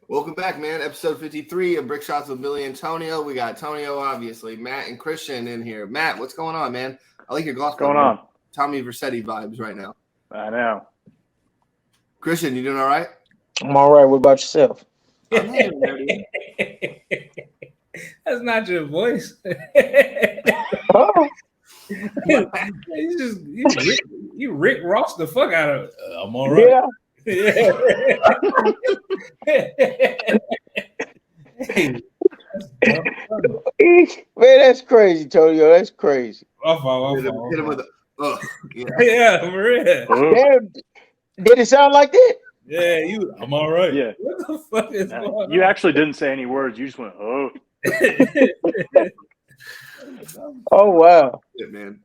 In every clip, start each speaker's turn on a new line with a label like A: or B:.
A: Welcome back, man. Episode 53 of Brick Shots with Billy and Tonio. We got Tonio, obviously, Matt and Christian in here. Matt, what's going on, man? I like your golf club.
B: What's going on?
A: Tommy Vercetti vibes right now.
B: I know.
A: Christian, you doing all right?
C: I'm all right. What about yourself?
A: I'm hanging there, dude.
D: That's not your voice.
C: Oh,
D: you Rick Ross the fuck out of. I'm all right.
C: yeah.
D: Hey,
C: Man, that's crazy, Tonio. That's crazy.
D: my fault.
A: Hit him with a, yeah.
D: Yeah, for real.
C: Damn, did it sound like that?
D: Yeah, I'm all right.
B: Yeah.
D: What the fuck is going
B: You
D: on?
B: actually didn't say any words. You just went, oh.
C: Oh, wow.
A: Shit, man.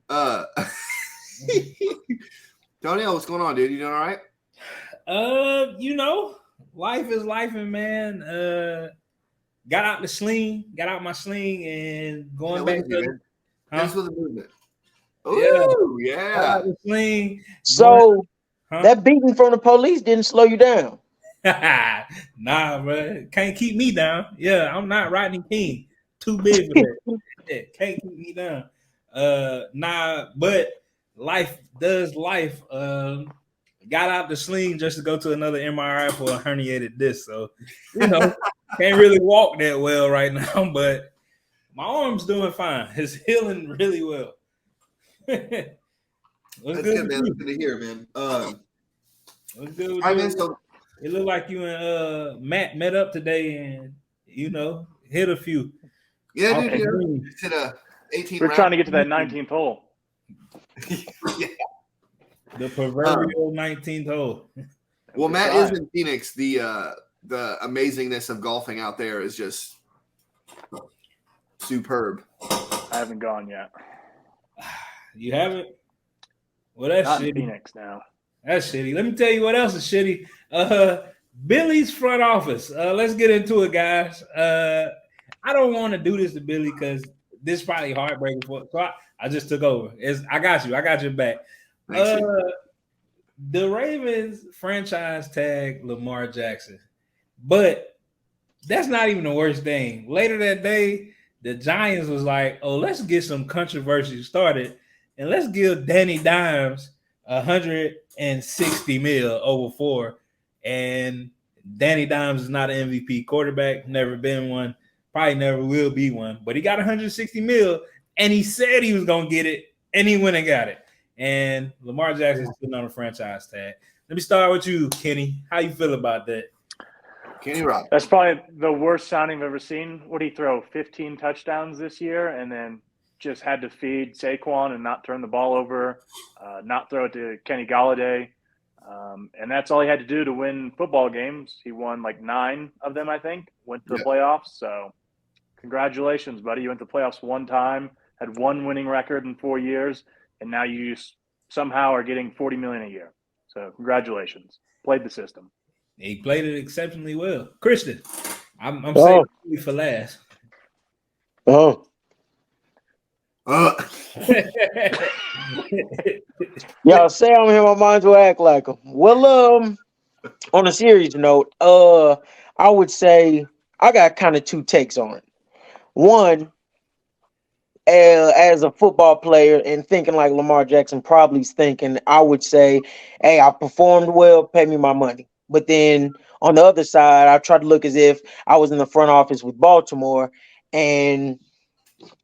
A: Tonio, what's going on, dude? You doing all right?
D: Life is life, and man. Got out my sling, and going back to
A: Thanks for the movement.
D: Yeah.
A: Oh,
D: got
A: yeah.
D: out the sling.
C: So
D: Huh?
C: that beating from the police didn't slow you down.
D: Nah, bro, can't keep me down. Yeah, I'm not Rodney King. Too big for that. Yeah, can't keep me down. But life does life. Got out the sling just to go to another MRI for a herniated disc. So, can't really walk that well right now, but my arm's doing fine. It's healing really well. What's
A: That's good, man. That's good to hear, man.
D: What's good with
A: I
D: you?
A: mean, so
D: It looked like you and Matt met up today and hit a few.
A: yeah,
D: Okay.
A: dude. Just hit a 18
B: We're
A: round.
B: trying to get to that 19th hole.
A: Yeah.
D: The proverbial 19th hole.
A: Well, Matt is in Phoenix. The amazingness of golfing out there is just superb.
B: I haven't gone yet.
D: You haven't? Well, that's
B: Not in
D: shitty.
B: Phoenix now.
D: That's shitty. Let me tell you what else is shitty. Billy's front office. Let's get into it, guys. I don't want to do this to Billy because this is probably heartbreaking for. So I just took over. I got you. I got your back.
A: Thanks,
D: The Ravens franchise tag Lamar Jackson, but that's not even the worst thing. Later that day, the Giants was like, "Oh, let's get some controversy started, and let's give Danny Dimes 160 mil over 4." And Danny Dimes is not an MVP quarterback, never been one, probably never will be one. But he got 160 mil, and he said he was gonna get it, and he went and got it. And Lamar Jackson is sitting on a franchise tag. Let me start with you, Kenny. How you feel about that?
A: Kenny Rock.
B: That's probably the worst sounding I've ever seen. What did he throw? 15 touchdowns this year, and then just had to feed Saquon and not turn the ball over, not throw it to Kenny Galladay. And that's all he had to do to win football games. He won like 9 of them, I think, went to the playoffs. So congratulations, buddy. You went to the playoffs one time, had one winning record in 4 years, and now you somehow are getting $40 million a year. So congratulations. Played the system.
D: He played it exceptionally well. Christian, I'm saving you for last.
C: Oh, y'all say I'm here. My minds will act like them. Well, on a serious note, I would say I got kind of 2 takes on it. One, as a football player and thinking like Lamar Jackson probably is thinking, I would say, hey, I performed well, pay me my money. But then on the other side, I try to look as if I was in the front office with Baltimore, and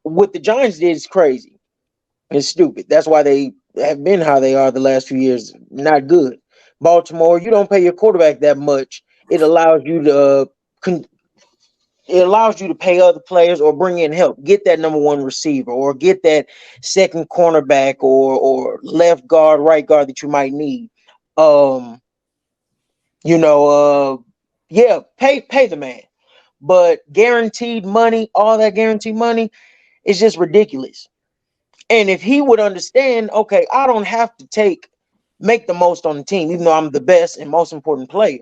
C: what the Giants did is crazy. It's stupid. That's why they have been how they are the last few years. Not good. Baltimore, you don't pay your quarterback that much. It allows you to pay other players or bring in help. Get that number 1 receiver or get that second cornerback or left guard, right guard that you might need. Pay the man. But guaranteed money, all that guaranteed money is just ridiculous. And if he would understand, okay, I don't have to make the most on the team, even though I'm the best and most important player.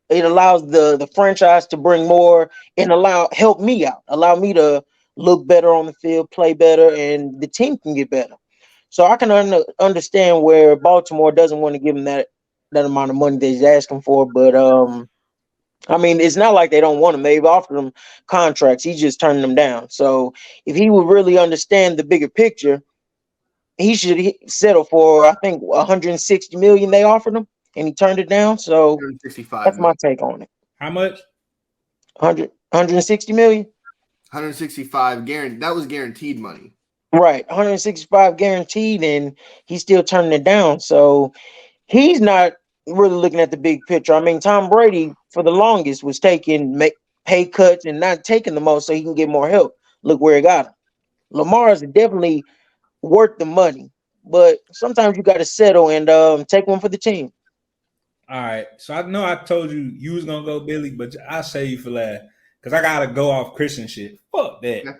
C: It allows the franchise to bring more and help me out, allow me to look better on the field, play better, and the team can get better. So I can understand where Baltimore doesn't want to give him that amount of money that he's asking for. But I mean, it's not like they don't want him. They've offered him contracts. He's just turning them down. So if he would really understand the bigger picture, he should settle for, I think, 160 million they offered him, and he turned it down. So
A: 165
C: that's my
A: million.
C: take on it.
D: How much?
C: 160 million.
A: 165 guaranteed. That was guaranteed money.
C: Right, 165 guaranteed, and he's still turning it down. So he's not really looking at the big picture. I mean, Tom Brady for the longest was taking pay cuts and not taking the most so he can get more help. Look where it got him. Lamar is definitely worth the money, but sometimes you got to settle and take one for the team.
D: All right. So I know I told you you was gonna go Billy, but I'll save you for last because I gotta go off Christian shit. Fuck that.
A: Yeah.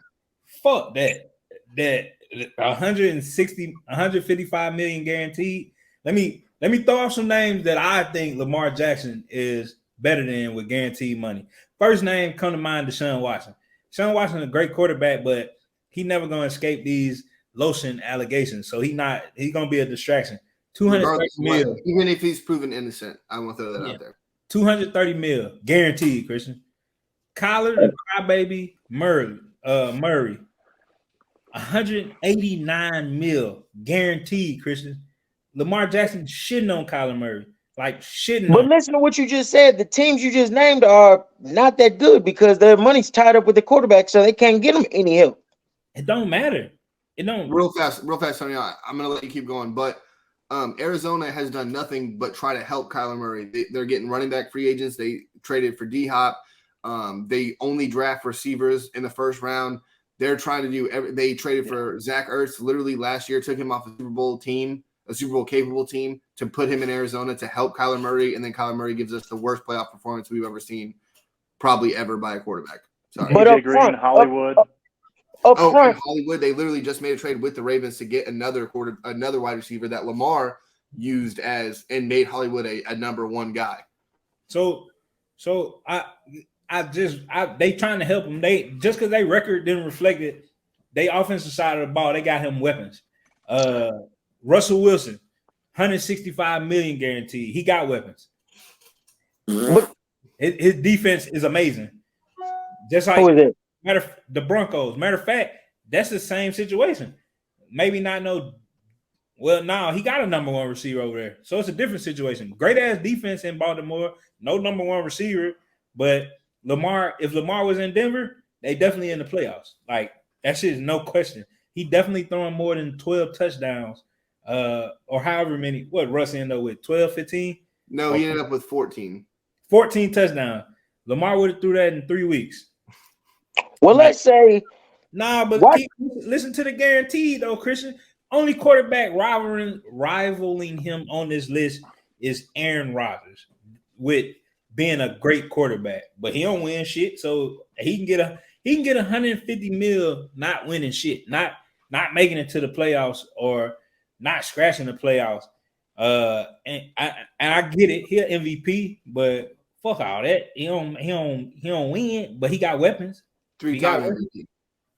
D: Fuck that. That 155 million guaranteed. Let me throw off some names that I think Lamar Jackson is better than with guaranteed money. First name come to mind, Deshaun Watson. Deshaun Watson is a great quarterback, but he never gonna escape these lotion allegations. So he's gonna be a distraction. 230 mil.
A: Even if he's proven innocent, I want to throw that out there.
D: 230 mil guaranteed, Christian. Kyler the crybaby Murray. 189 mil guaranteed, Christian. Lamar Jackson shitting on Kyler Murray. Like shitting
C: But
D: on.
C: listen to what you just said. The teams you just named are not that good because their money's tied up with the quarterback, so they can't get them any help.
D: It don't matter. It don't.
A: Real fast, Tony. I'm gonna let you keep going, but Arizona has done nothing but try to help Kyler Murray. They're getting running back free agents. They traded for D-Hop. They only draft receivers in the first round. They're trying to do they traded for Zach Ertz literally last year, took him off a Super Bowl capable team to put him in Arizona to help Kyler Murray, and then Kyler Murray gives us the worst playoff performance we've ever seen, probably ever by a quarterback. Sorry.
C: But
B: AJ Green, Hollywood.
C: Up front,
A: Hollywood, they literally just made a trade with the Ravens to get another wide receiver that Lamar used and made Hollywood a number one guy.
D: So they trying to help him. They just because they record didn't reflect it. They offensive side of the ball, they got him weapons. Russell Wilson, 165 million guaranteed. He got weapons. His defense is amazing. Just like the Broncos. Matter of fact, that's the same situation. Maybe not he got a number one receiver over there. So it's a different situation. Great ass defense in Baltimore. No number one receiver. But if Lamar was in Denver, they definitely in the playoffs. Like that shit is no question. He definitely throwing more than 12 touchdowns. Or however many. What Russ ended up with? 12, 15?
A: No, he ended up with 14.
D: 14 touchdowns. Lamar would have threw that in 3 weeks.
C: Well, let's say
D: but listen to the guarantee though, Christian. Only quarterback rivaling him on this list is Aaron Rodgers with being a great quarterback, but he don't win shit, so he can get 150 mil not winning shit, not making it to the playoffs or not scratching the playoffs. And I get it, he an MVP, but fuck all that. He don't win, but he got weapons.
A: 3-time MVP.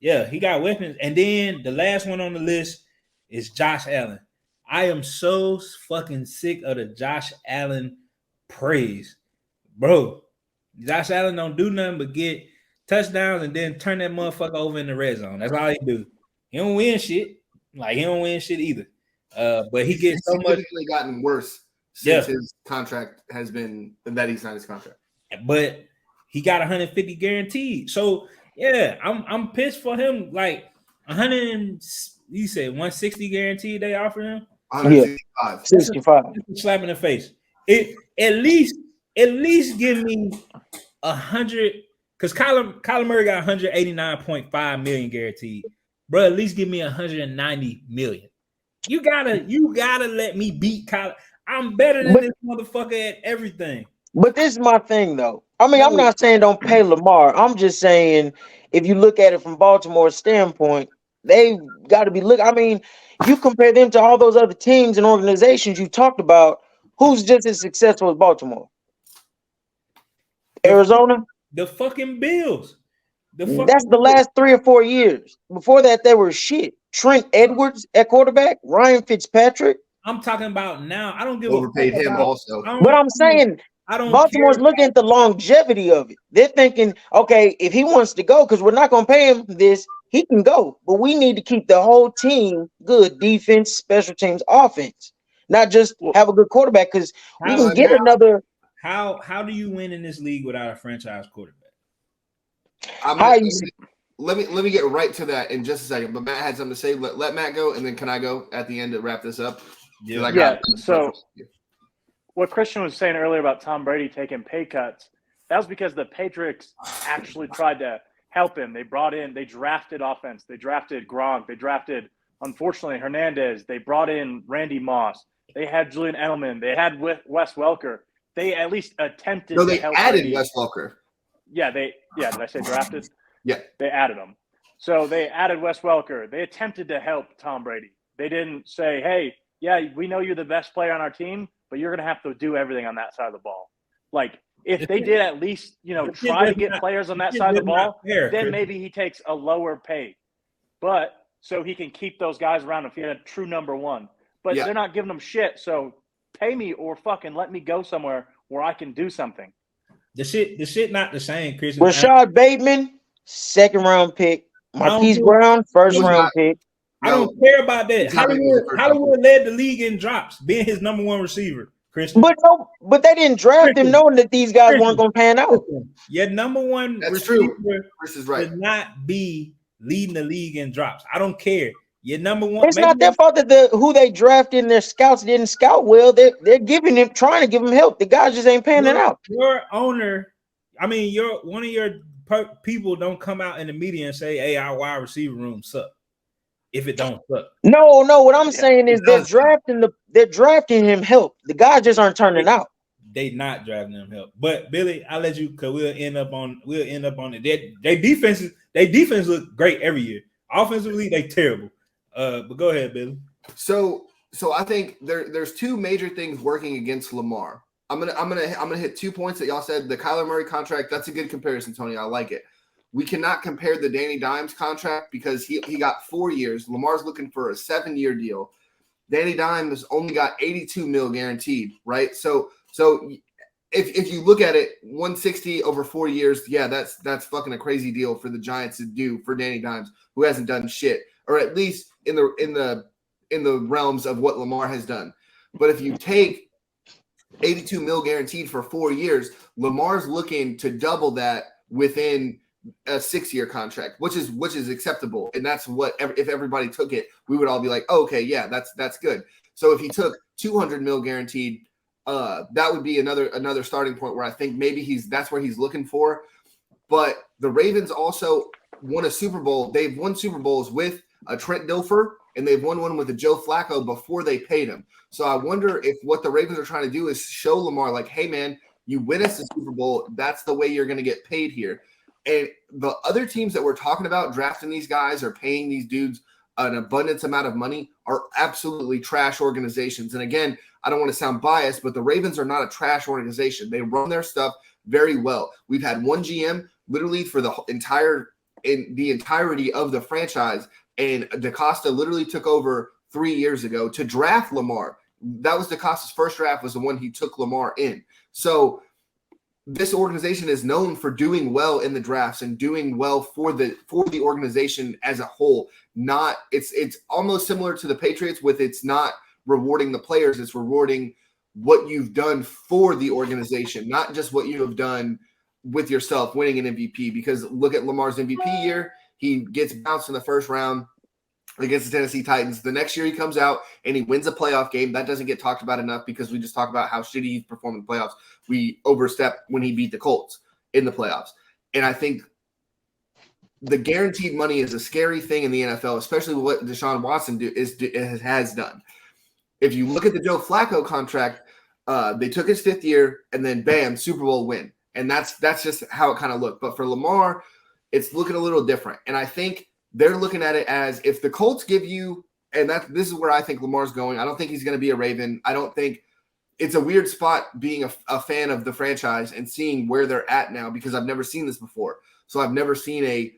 D: Yeah, he got weapons. And then the last one on the list is Josh Allen. I am so fucking sick of the Josh Allen praise. Bro, Josh Allen don't do nothing but get touchdowns and then turn that motherfucker over in the red zone. That's all he do. He don't win shit. Like, he don't win shit either. But he gets so much.
A: It's gotten worse since his contract has been that he signed his contract.
D: But he got 150 guaranteed. So yeah, I'm pissed for him. Like 160 guaranteed they offered him.
A: 165.
C: 65.
D: Slap in the face. It at least give me 100 because Kyler Murray got 189.5 million guaranteed. Bro, at least give me 190 million. You gotta let me beat Kyler. I'm better than this motherfucker at everything.
C: But this is my thing, though. I mean, I'm not saying don't pay Lamar. I'm just saying if you look at it from Baltimore's standpoint, they got to be I mean, you compare them to all those other teams and organizations you talked about. Who's just as successful as Baltimore? Arizona?
D: The fucking Bills.
C: That's the last 3 or 4 years. Before that, they were shit. Trent Edwards at quarterback, Ryan Fitzpatrick.
D: I'm talking about now. I don't give
A: overpaid him also.
C: But I'm saying Baltimore's looking at the longevity of it. They're thinking, okay, if he wants to go, because we're not going to pay him this, he can go. But we need to keep the whole team good, defense, special teams, offense, not just have a good quarterback, because we can get another.
D: How do you win in this league without a franchise quarterback?
A: Let me get right to that in just a second. But Matt had something to say. Let Matt go, and then can I go at the end to wrap this up?
B: So what Christian was saying earlier about Tom Brady taking pay cuts, that was because the Patriots actually tried to help him. They drafted offense. They drafted Gronk. They drafted, unfortunately, Hernandez. They brought in Randy Moss. They had Julian Edelman. They had Wes Welker. They at least attempted to help.
A: They added Wes Welker.
B: Yeah, did I say drafted?
A: Yeah.
B: They added him. So they added Wes Welker. They attempted to help Tom Brady. They didn't say, hey, yeah, we know you're the best player on our team, but you're going to have to do everything on that side of the ball. Like, if they did at least, try to get players on that side of the ball, then maybe he takes a lower pay. But so he can keep those guys around if he had a true number one. But they're not giving them shit, so pay me or fucking let me go somewhere where I can do something.
D: The shit not the same, Chris.
C: Rashad Bateman, 2nd round pick. Marquise Brown, 1st round pick.
D: I don't care about that. Hollywood led the league in drops, being his number one receiver, Christian.
C: But they didn't draft him knowing that these guys weren't going to pan out.
D: Your number one receiver should not be leading the league in drops. I don't care. Your number one.
C: It's not their fault that who they drafted and their scouts didn't scout well. They're giving him, trying to give him help. The guys just ain't panning out.
D: Your owner, one of your people don't come out in the media and say, "Hey, our wide receiver room suck." If it don't suck.
C: No. What I'm saying is they're drafting him help. The guys just aren't turning out.
D: They not drafting him help. But Billy, I'll let you, because we'll end up on it. They defense look great every year. Offensively, they terrible. But go ahead, Billy.
A: So I think there's two major things working against Lamar. I'm gonna hit 2 points that y'all said. The Kyler Murray contract, that's a good comparison, Tony. I like it. We cannot compare the Danny Dimes contract because he got 4 years. Lamar's looking for a 7-year deal. Danny Dimes only got $82 million guaranteed, right? So if you look at it, 160 over 4 years, yeah, that's fucking a crazy deal for the Giants to do for Danny Dimes, who hasn't done shit, or at least in the realms of what Lamar has done. But if you take $82 million guaranteed for 4 years, Lamar's looking to double that within a 6-year contract, which is acceptable, and that's what if everybody took it, we would all be like, oh, okay, yeah, that's good. So if he took $200 million guaranteed, that would be another starting point where I think maybe that's where he's looking for. But the Ravens also won a Super Bowl. They've won Super Bowls with a Trent Dilfer, and they've won one with a Joe Flacco before they paid him. So I wonder if what the Ravens are trying to do is show Lamar, like, hey man, you win us the Super Bowl, that's the way you're going to get paid here. And the other teams that we're talking about drafting these guys or paying these dudes an abundance amount of money are absolutely trash organizations. And again, I don't want to sound biased, but the Ravens are not a trash organization. They run their stuff very well. We've had one GM literally for the entirety of the franchise, and DaCosta literally took over 3 years ago to draft Lamar. That was DaCosta's first draft, was the one he took Lamar in. So this organization is known for doing well in the drafts and doing well for the organization as a whole. It's almost similar to the Patriots with it's not rewarding the players, it's rewarding what you've done for the organization, not just what you have done with yourself winning an MVP. Because look at Lamar's MVP year. He gets bounced in the first round against the Tennessee Titans. The next year he comes out and he wins a playoff game. That doesn't get talked about enough because we just talk about how shitty he's performed in the playoffs. We overstep when he beat the Colts in the playoffs. And I think the guaranteed money is a scary thing in the NFL, especially what Deshaun Watson has done. If you look at the Joe Flacco contract, they took his 5th year and then bam, Super Bowl win. And that's just how it kind of looked. But for Lamar, it's looking a little different. And I think they're looking at it as if the Colts give you, and this is where I think Lamar's going. I don't think he's going to be a Raven. I don't think it's a weird spot being a fan of the franchise and seeing where they're at now, because I've never seen this before. So I've never seen a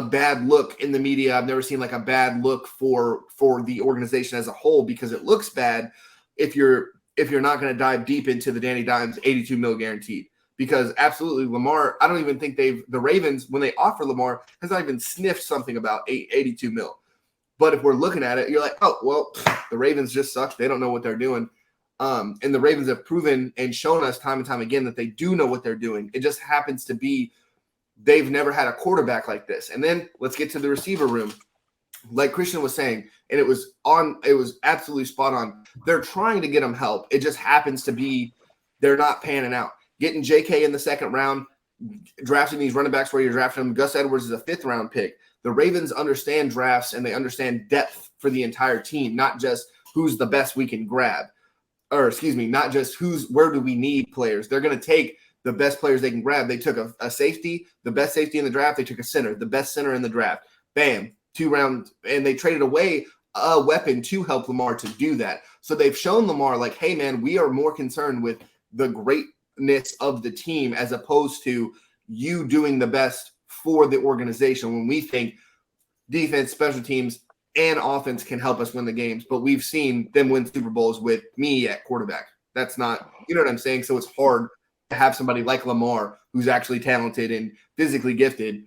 A: bad look in the media. I've never seen like a bad look for the organization as a whole, because it looks bad if you're if you're not going to dive deep into the Danny Dimes 82 mil guaranteed. Because absolutely, Lamar, I don't even think the Ravens, when they offer Lamar, has not even sniffed something about 82 mil. But if we're looking at it, you're like, oh, well, the Ravens just suck. They don't know what they're doing. And the Ravens have proven and shown us time and time again that they do know what they're doing. It just happens to be they've never had a quarterback like this. And then let's get to the receiver room. Like Christian was saying, and it was absolutely spot on. They're trying to get them help. It just happens to be they're not panning out. Getting JK in the second round, drafting these running backs where you're drafting them. Gus Edwards is a 5th round pick. The Ravens understand drafts and they understand depth for the entire team, not just who's the best we can grab. Or excuse me, not just where do we need players. They're going to take the best players they can grab. They took a safety, the best safety in the draft. They took a center, the best center in the draft. Bam, 2 rounds, and they traded away a weapon to help Lamar to do that. So they've shown Lamar like, hey, man, we are more concerned with the greatness of the team as opposed to you doing the best for the organization when we think defense, special teams, and offense can help us win the games. But we've seen them win Super Bowls with me at quarterback. That's not, you know what I'm saying? So it's hard to have somebody like Lamar who's actually talented and physically gifted.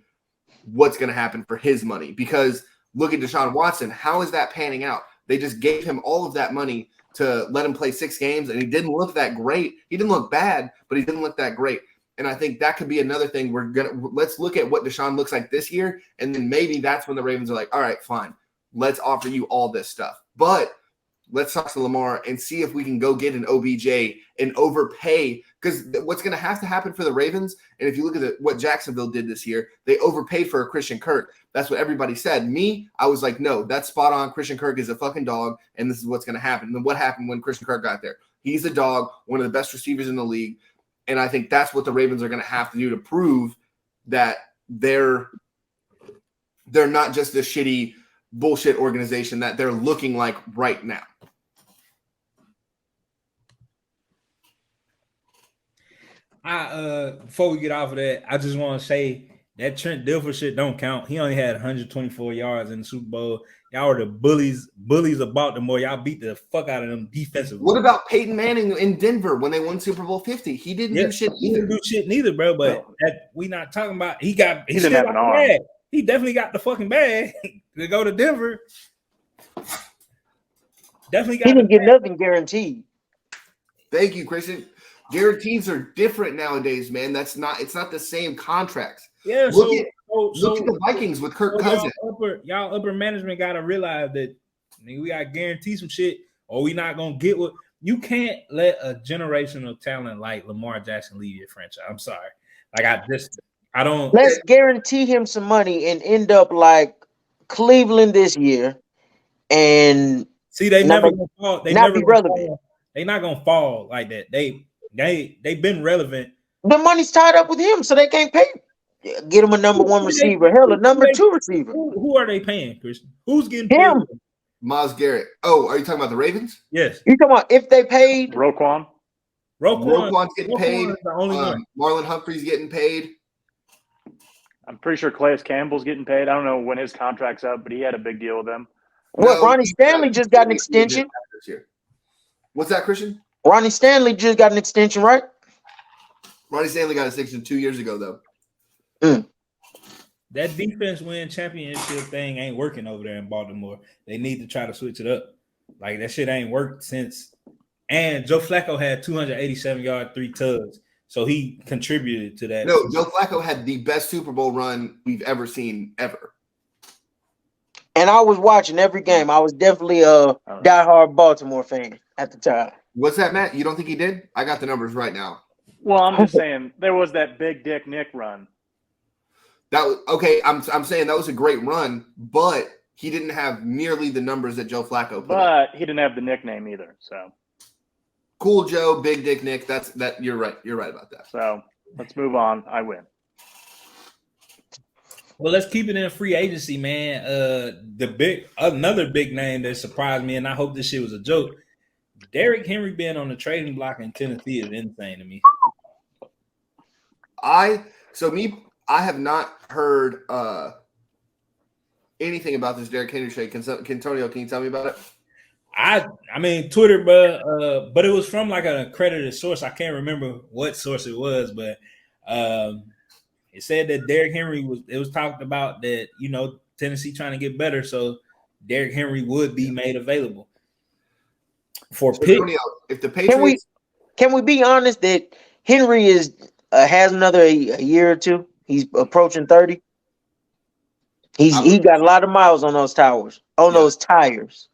A: What's going to happen for his money? Because look at Deshaun Watson. How is that panning out? They just gave him all of that money to let him play 6 games, and he didn't look that great. He didn't look bad, but he didn't look that great. And I think that could be another thing. Let's look at what Deshaun looks like this year, and then maybe that's when the Ravens are like, all right, fine, let's offer you all this stuff. But let's talk to Lamar and see if we can go get an OBJ and overpay. Because what's going to happen for the Ravens, and if you look at what Jacksonville did this year, they overpaid for a Christian Kirk. That's what everybody said. Me, I was like, no, that's spot on. Christian Kirk is a fucking dog, and this is what's going to happen. And then what happened when Christian Kirk got there? He's a dog, one of the best receivers in the league. And I think that's what the Ravens are going to have to do to prove that they're not just this shitty bullshit organization that they're looking like right now.
D: Before we get off of that, I just want to say that Trent Dilfer shit don't count. He only had 124 yards in the Super Bowl. Y'all were the bullies of Baltimore. Y'all beat the fuck out of them defensively.
A: What about Peyton Manning in Denver when they won Super Bowl 50? He didn't do shit either.
D: He didn't do shit neither, bro. But we not talking about. He
B: didn't have an arm.
D: Bag. He definitely got the fucking bag to go to Denver. Definitely got.
C: He didn't get nothing guaranteed.
A: Thank you, Christian. Guarantees are different nowadays, man. It's not the same contracts.
D: Yeah,
A: look at the Vikings with Kirk Cousins.
D: Y'all upper management gotta realize that we gotta guarantee some shit, or we not gonna get what you can't let a generational talent like Lamar Jackson leave your franchise. I'm sorry. Like I don't.
C: Let's guarantee him some money and end up like Cleveland this year, and
D: see they never gonna fall. They
C: not
D: never
C: be relevant.
D: Fall. They not gonna fall like that. They've been relevant.
C: The money's tied up with him, so they can't pay. Get him a number 1 receiver. Hell, a number 2 receiver.
D: Who are they paying, Christian? Who's getting
C: him?
D: paid?
A: Myles Garrett. Oh, are you talking about the Ravens?
D: Yes.
C: You talking about if they paid
B: Roquan's
A: getting paid.
D: The only one.
A: Marlon Humphrey's getting paid.
B: I'm pretty sure Calais Campbell's getting paid. I don't know when his contract's up, but he had a big deal with them.
C: What? Ronnie Stanley just got an extension.
A: What's that, Christian?
C: Ronnie Stanley just got an extension, right?
A: Ronnie Stanley got an extension 2 years ago, though.
D: That defense win championship thing ain't working over there in Baltimore. They need to try to switch it up. Like that shit ain't worked since. And Joe Flacco had 287 yards, 3 tugs. So he contributed to that.
A: No, Joe Flacco had the best Super Bowl run we've ever seen, ever.
C: And I was watching every game. I was definitely a diehard Baltimore fan at the time.
A: What's that, Matt? You don't think he did? I got the numbers right now.
B: Well, I'm just saying there was that big Dick Nick run.
A: That was okay. I'm saying that was a great run, but he didn't have nearly the numbers that Joe Flacco put up.
B: But he didn't have the nickname either. So
A: cool, Joe, Big Dick Nick. That's that. You're right. You're right about that.
B: So let's move on. I win.
D: Well, let's keep it in free agency, man. Another big name that surprised me, and I hope this shit was a joke. Derrick Henry being on the trading block in Tennessee is insane to me.
A: I have not heard anything about this Derrick Henry trade. Antonio, can you tell me about it?
D: I mean Twitter, but it was from like an accredited source. I can't remember what source it was, but it said that Derrick Henry was talked about that, Tennessee trying to get better, so Derrick Henry would be made available for
A: So,
D: pick.
A: Antonio, if the Patriots,
C: Can we be honest that Henry has another a year or two? He's approaching 30. He got a lot of miles on those those tires.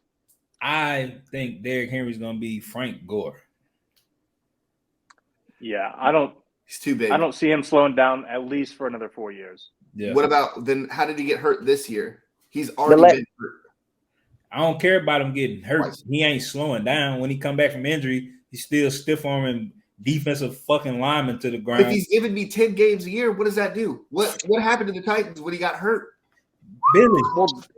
D: I think Derrick Henry's gonna be Frank Gore.
B: Yeah,
A: he's too big.
B: I don't see him slowing down at least for another 4 years.
D: Yeah.
A: What about then? How did he get hurt this year? He's already been hurt.
D: I don't care about him getting hurt.
A: Right.
D: He ain't slowing down. When he come back from injury, he's still stiff arming defensive fucking lineman to the ground.
A: If he's giving me 10 games a year, what does that do? What happened to the Titans when he got hurt?
D: Billy.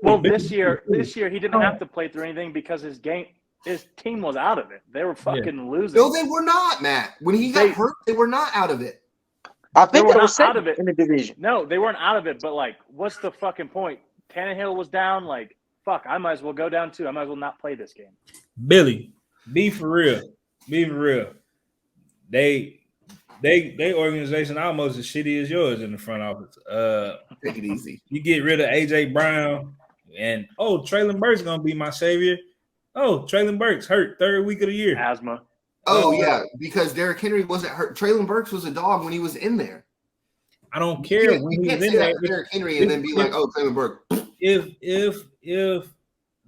B: Well, this year he didn't have to play through anything because his team was out of it. They were fucking losing.
A: No, they were not, Matt. When he got hurt, they were not out of it.
C: I think
B: they
C: they
B: were
C: were
B: out of it
C: in the division.
B: No, they weren't out of it. But like, what's the fucking point? Tannehill was down. Like, fuck, I might as well go down too. I might as well not play this game.
D: Billy, be for real. Be for real. They organization almost as shitty as yours in the front office.
A: Take it easy.
D: You get rid of AJ Brown and Traylon Burks gonna be my savior. Traylon Burks hurt 3rd week of the year.
B: Asthma.
A: Oh, yeah, because Derrick Henry wasn't hurt. Traylon Burks was a dog when he was in there.
D: I don't care when
A: you can't
D: he's
A: say
D: in
A: that
D: there.
A: for Derrick Henry and then be like, Traylon Burks.
D: If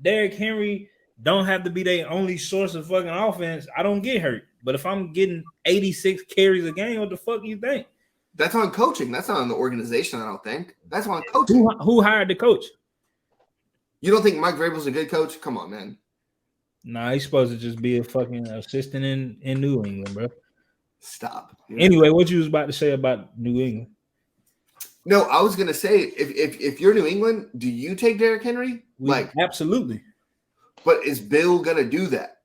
D: Derrick Henry don't have to be their only source of fucking offense, I don't get hurt. But if I'm getting 86 carries a game, what the fuck you think?
A: That's on coaching. That's not on the organization, I don't think. That's on coaching.
D: Who hired the coach?
A: You don't think Mike Vrabel's a good coach? Come on, man.
D: Nah, he's supposed to just be a fucking assistant in New England, bro.
A: Stop.
D: Anyway, what you was about to say about New England?
A: No, I was gonna say if you're New England, do you take Derrick Henry?
D: Absolutely.
A: But is Bill gonna do that?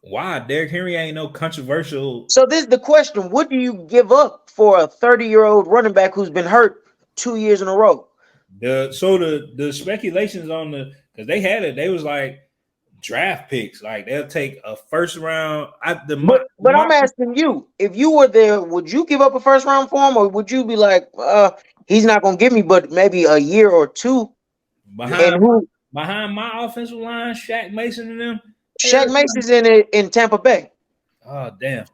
D: Why? Derrick Henry ain't no controversial.
C: So this is the question: what do you give up for a 30-year-old running back who's been hurt 2 years in a row?
D: The speculations on because they had it, they was like draft picks, like they'll take a first round.
C: But I'm asking you, if you were there, would you give up a first round for him, or would you be like, he's not gonna give me, but maybe a year or two?
D: Behind my offensive line, Shaq Mason and them.
C: Shaq Mason's in Tampa Bay.
D: Oh damn!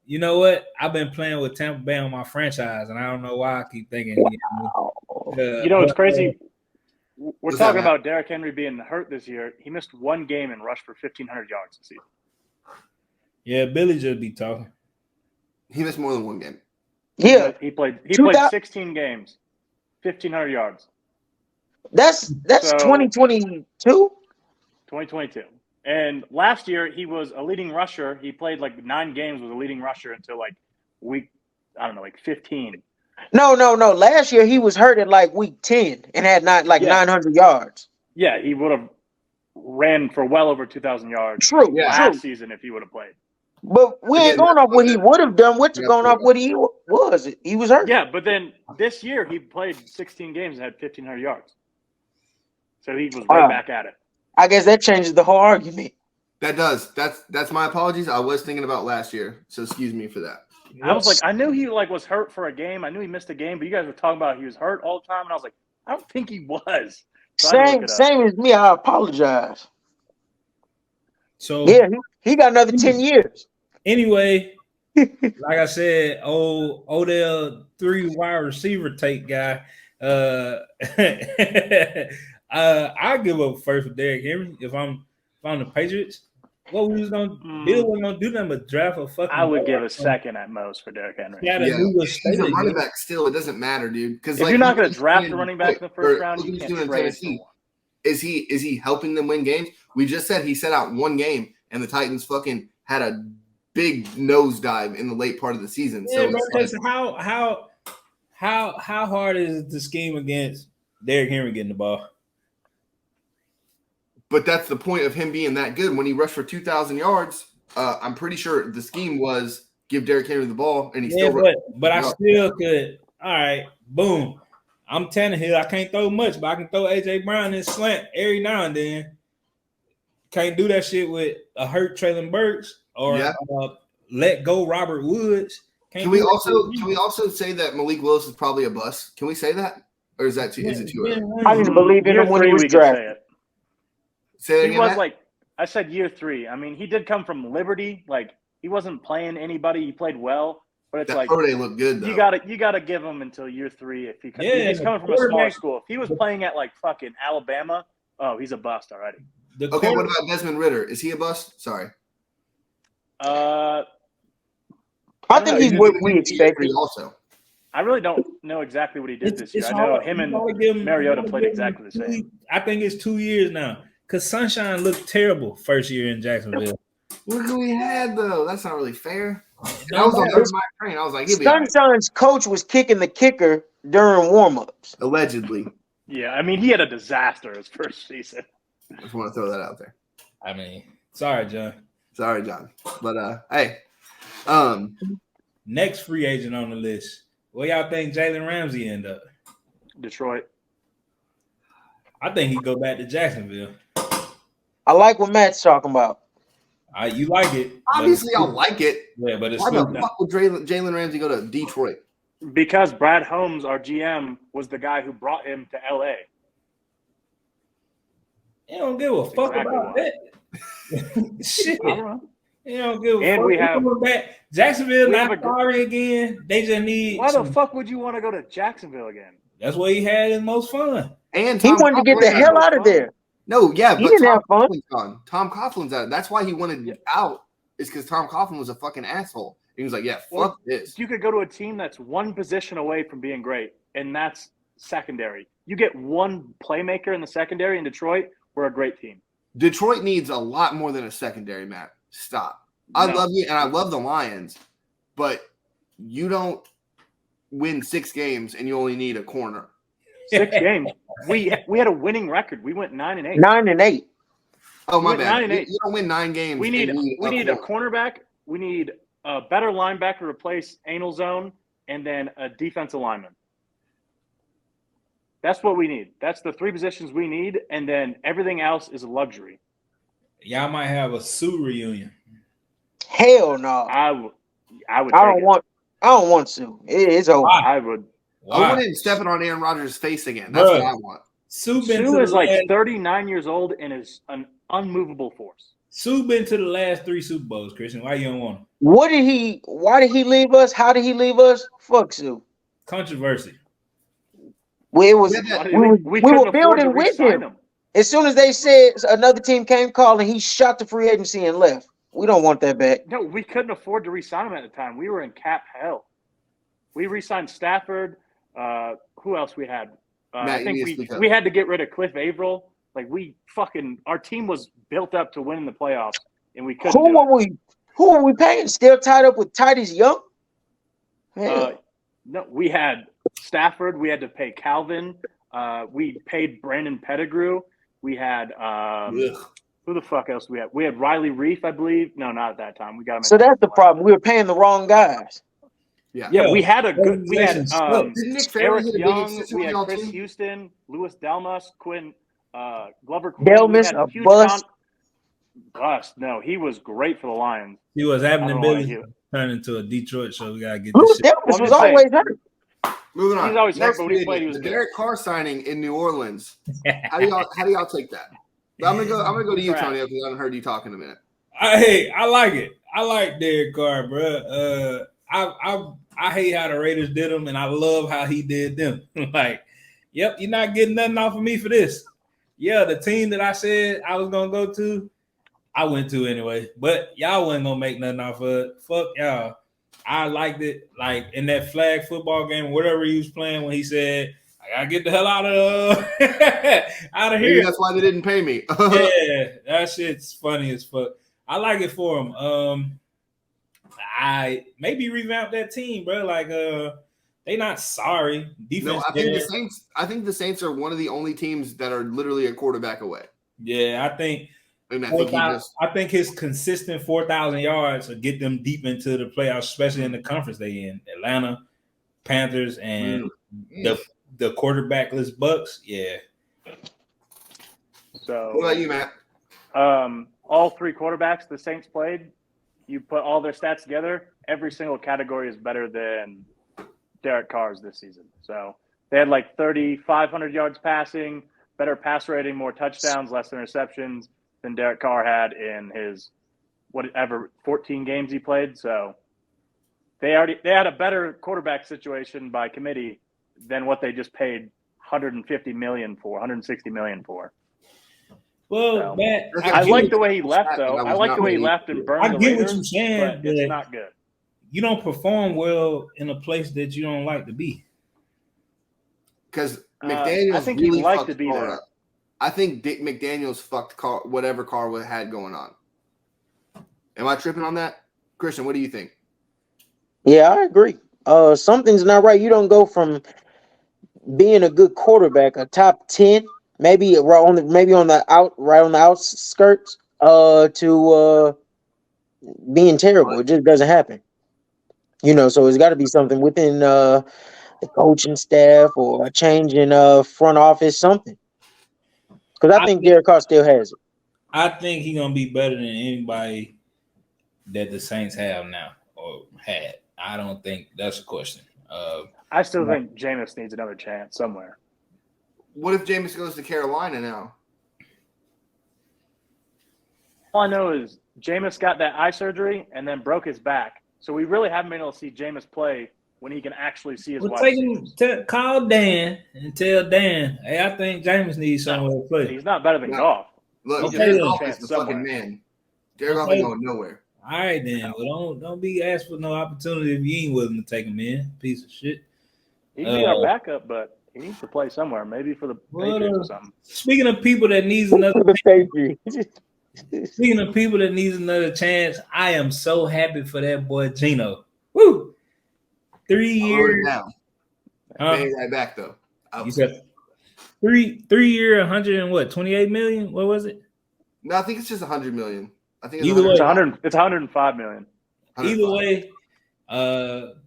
D: You know what? I've been playing with Tampa Bay on my franchise, and I don't know why I keep thinking.
B: It's crazy. We're talking about Derrick Henry being hurt this year. He missed 1 game and rushed for 1,500 yards this season.
D: Yeah, Billy just be talking.
A: He missed more than 1 game.
C: Yeah,
B: he played 16 games, 1,500 yards.
C: That's 2022.
B: 2022. And last year he was a leading rusher. He played like 9 games with a leading rusher until like week 15.
C: No. Last year he was hurt at like week 10 and had 900 yards.
B: Yeah, he would have ran for well over 2,000 yards.
C: True.
B: Last season if he would have played.
C: But we ain't going off what he would have done. We're going off what he was. He was hurt.
B: Yeah, but then this year he played 16 games and had 1,500 yards. So he was right back at it.
C: I guess that changes the whole argument.
A: That does. That's my apologies. I was thinking about last year, so excuse me for that.
B: I was like, I knew he was hurt for a game. I knew he missed a game, but you guys were talking about he was hurt all the time, and I was like, I don't think he was. So
C: same as me. I apologize.
D: So
C: yeah, he got another 10 years.
D: Anyway, like I said, Odell 3 wide receiver take guy. I give up first for Derrick Henry if I'm the Patriots. What we was gonna Bill wasn't gonna do nothing but draft a fucking.
B: I would give a second at most for Derrick Henry.
A: He's a running back still. It doesn't matter, dude. Because
B: if you're not going to draft a running back in the first round, you can't trade for one.
A: Is he helping them win games? We just said he set out 1 game, and the Titans fucking had a big nosedive in the late part of the season.
D: Yeah, so how hard is it to scheme against Derrick Henry getting the ball?
A: But that's the point of him being that good. When he rushed for 2,000 yards, I'm pretty sure the scheme was give Derrick Henry the ball, and he still.
D: But I still could. All right, boom. I'm Tannehill. I can't throw much, but I can throw AJ Brown in slant every now and then. can't do that shit with a hurt Traylon Burks or
A: Yeah.
D: let go Robert Woods.
A: Can we also say that Malik Willis is probably a bust? Can we say that, or is that is it too early?
C: I didn't believe in
B: Year
C: him when he
B: three,
C: was
B: we could say
C: drafted.
B: it.
A: Say that
B: He
A: again,
B: was
A: Matt?
B: like, I said year 3. I mean, he did come from Liberty. Like, he wasn't playing anybody. He played well, but it's
A: That
B: like
A: pro day looked good though.
B: you gotta give him until year 3 if he
D: Yeah,
B: he's coming from a small
D: quarterback-
B: school. If he was playing at like fucking Alabama, oh, he's a bust already.
A: Okay, what about Desmond Ridder? Is he a bust? Sorry.
B: I
C: I
B: don't
C: think
B: know.
C: he's what we expected.
A: Also,
B: I really don't know exactly what he did this year.
D: It's
B: I know
D: hard.
B: him
D: You
B: and
D: gotta give him-
B: Mariota
D: you gotta
B: played
D: give him
B: exactly the same.
D: I think it's 2 years now because Sunshine looked terrible first year in Jacksonville.
A: look who we had though. That's not really fair. And I was on my train. I was like, he'll be all right.
C: Sunshine's coach was kicking the kicker during warmups.
A: Allegedly.
B: Yeah, I mean, he had a disaster his first season.
A: I just want to throw that out there.
D: I mean, sorry, John.
A: Sorry, John. But hey,
D: Next free agent on the list. Where y'all think Jalen Ramsey end up?
B: Detroit.
D: I think he go back to Jacksonville.
C: I like what Matt's talking about.
D: You like it? but
A: obviously,
D: it's-
A: I like it.
D: Yeah, but it's
A: Why the
D: stupid.
A: fuck would Jalen Ramsey go to Detroit?
B: Because Brad Holmes, our GM, was the guy who brought him to LA.
D: He don't give a fuck
B: exactly
D: about
B: why.
D: that. Shit.
B: I don't know.
D: He don't give a
B: And
D: fuck.
B: we
D: He
B: have-
D: coming back. Jacksonville
B: we have
D: not
B: a-
D: sorry again. They just need.
B: Why the
D: some-
B: fuck would you want to go to Jacksonville again?
D: That's where he had his most fun.
A: And
C: He
A: Tom
C: wanted to get the
A: Coughlin-
C: hell out of there.
A: No, yeah,
C: He
A: but
C: didn't
A: Tom
C: have fun.
A: Coughlin's gone. Tom Coughlin's out. That's why he wanted out. Is because Tom Coughlin was a fucking asshole. He was like, "Yeah, fuck
B: Well,
A: this."
B: You could go to a team that's one position away from being great, and that's secondary. You get one playmaker in the secondary in Detroit, we're a great team.
A: Detroit needs a lot more than a secondary, Matt. Stop. I
B: No.
A: love you, and I love the Lions, but you don't win 6 games, and you only need a corner.
B: 6 games. We had a winning record. We went 9-8.
C: 9-8.
A: Oh my
B: went
A: bad.
B: 9-8.
A: You don't win 9 games.
B: We
A: and
B: need
A: you
B: a cornerback. We need a better linebacker to replace anal zone, and then a defensive lineman. That's what we need. That's the 3 positions we need, and then everything else is a luxury.
D: Y'all might have a Sue reunion.
C: Hell no.
B: I would.
C: I don't want to. It's over.
B: I would.
A: I
D: Why?
A: want him stepping on Aaron Rodgers' face again. That's
D: Bruh.
A: what I want.
D: Sue been
B: Sue
D: to
B: is
D: the
B: like
D: last,
B: 39 years old and is an unmovable force.
D: Sue been to the last 3 Super Bowls, Christian. Why you don't want him?
C: Why did he leave us? How did he leave us? Fuck Sue.
D: Controversy.
C: Well, it was
A: Yeah,
C: we
B: couldn't
C: were
B: afford
C: building
B: to
C: with
B: re-sign
C: him. As soon as they said another team came calling, he shot the free agency and left. We don't want that back.
B: No, we couldn't afford to re-sign him at the time. We were in cap hell. We re-signed Stafford. Who else we had?
A: Matt,
B: I
A: you
B: think
A: need to speak up.
B: we had to get rid of Cliff Averill. Like our team was built up to win in the playoffs, and we couldn't.
C: Who are we paying? Still tied up with Titus Young? Hell.
B: No, we had Stafford. We had to pay Calvin. We paid Brandon Pettigrew. We had
A: Ugh.
B: who the fuck else we had? We had Riley Reef, I believe. No, not at that time. We got him.
C: So that's the problem. We were paying the wrong guys.
A: Yeah.
B: Yeah,
D: Yo,
B: we had a good. We had
D: organization sucks.
A: Didn't Nick Fairley
B: Eric
A: hit a big
B: Young.
A: assistant
B: We
A: on
B: had
A: y'all
B: Chris
A: too?
B: Houston, Louis Delmas, Quinn, Glover. Quinn.
C: Delmas,
B: We had
C: a
B: huge
C: bust.
B: Bust. No, he was great for the Lions.
D: He was having
B: I
D: the
B: don't wanna
D: Billy
B: hear-
D: turn into a Detroit show. We gotta get
C: Louis
D: this shit.
C: Delmas
B: Well, I'm
C: was
B: just saying.
C: always hurt.
A: Moving on.
B: He's always hurt,
A: Next
B: but when he
A: free
B: played, he
A: agent,
B: was
A: the
B: good.
A: Derek Carr signing in New Orleans. How do y'all take that? I'm gonna go to you,
B: Trash.
A: Tony, because I haven't heard you talk in a minute.
D: I like it. I like Derek Carr, bro. I hate how the Raiders did him, and I love how he did them. Like, yep, you're not getting nothing off of me for this. Yeah, the team that I said I was gonna go to, I went to anyway. But y'all wasn't gonna make nothing off of it. Fuck y'all. I liked it, like in that flag football game, whatever he was playing, when he said, "I gotta get the hell out of out of
A: Maybe
D: here."
A: that's why they didn't pay me.
D: Yeah, that shit's funny as fuck. I like it for him. I maybe revamp that team, bro. Like, they not sorry. Defense.
A: No, I think the Saints are one of the only teams that are literally a quarterback away.
D: Yeah, I think.
A: And I think
D: his consistent 4,000 yards will get them deep into the playoffs, especially in the conference they in. Atlanta, Panthers, and the quarterbackless Bucks. Yeah.
B: So
A: What about you, Matt?
B: All three quarterbacks the Saints played, you put all their stats together, every single category is better than Derek Carr's this season. So they had like 3,500 yards passing, better pass rating, more touchdowns, less interceptions than Derek Carr had in his 14 games he played. So they had a better quarterback situation by committee than what they just paid 150 million for, 160 million for.
D: Well,
B: So,
D: Matt,
B: I like the way he left, though. I like the way he left and burned
D: I
B: the
D: get
B: Raiders,
D: what you're saying,
B: but it's not good.
D: You don't perform well in a place that you don't like to be.
A: Because McDaniels
B: I think
A: really
B: he'd like
A: fucked
B: to be
A: Carr
B: there.
A: up. I think Dick McDaniels fucked Carr, whatever Carr had going on. Am I tripping on that? Christian, what do you think?
C: Yeah, I agree. Something's not right. You don't go from being a good quarterback, a top 10, maybe right on the outskirts, to being terrible. It just doesn't happen. So it's got to be something within the coaching staff or a change in front office, something. Because I think Derek Carr still has it.
D: I think he's gonna be better than anybody that the Saints have now or had. I don't think that's a question.
B: I still think Jameis needs another chance somewhere.
A: What if Jameis goes to Carolina now?
B: All I know is Jameis got that eye surgery and then broke his back. So we really haven't been able to see Jameis play when he can actually see his wide receivers.
D: Call Dan and tell Dan, hey, I think Jameis needs somewhere to play.
B: He's not better than Goff.
A: Look, Jared Goff is the fucking man. Jared Goff ain't going nowhere.
D: All right, then. Well, don't be asked for no opportunity if you ain't willing to take him in. Piece of shit.
B: He can be our backup, but he needs to play somewhere. Maybe for the Patriots or something.
D: Speaking of people that needs another Speaking of people that needs another chance, I am so happy for that boy Geno. Woo! 3 years.
A: Pay right back though.
D: You said 3 year, 128 million. What was it?
A: No, I think it's just 100 million. I think
B: it's 100. It's 105 million.
A: 105.
D: Either way,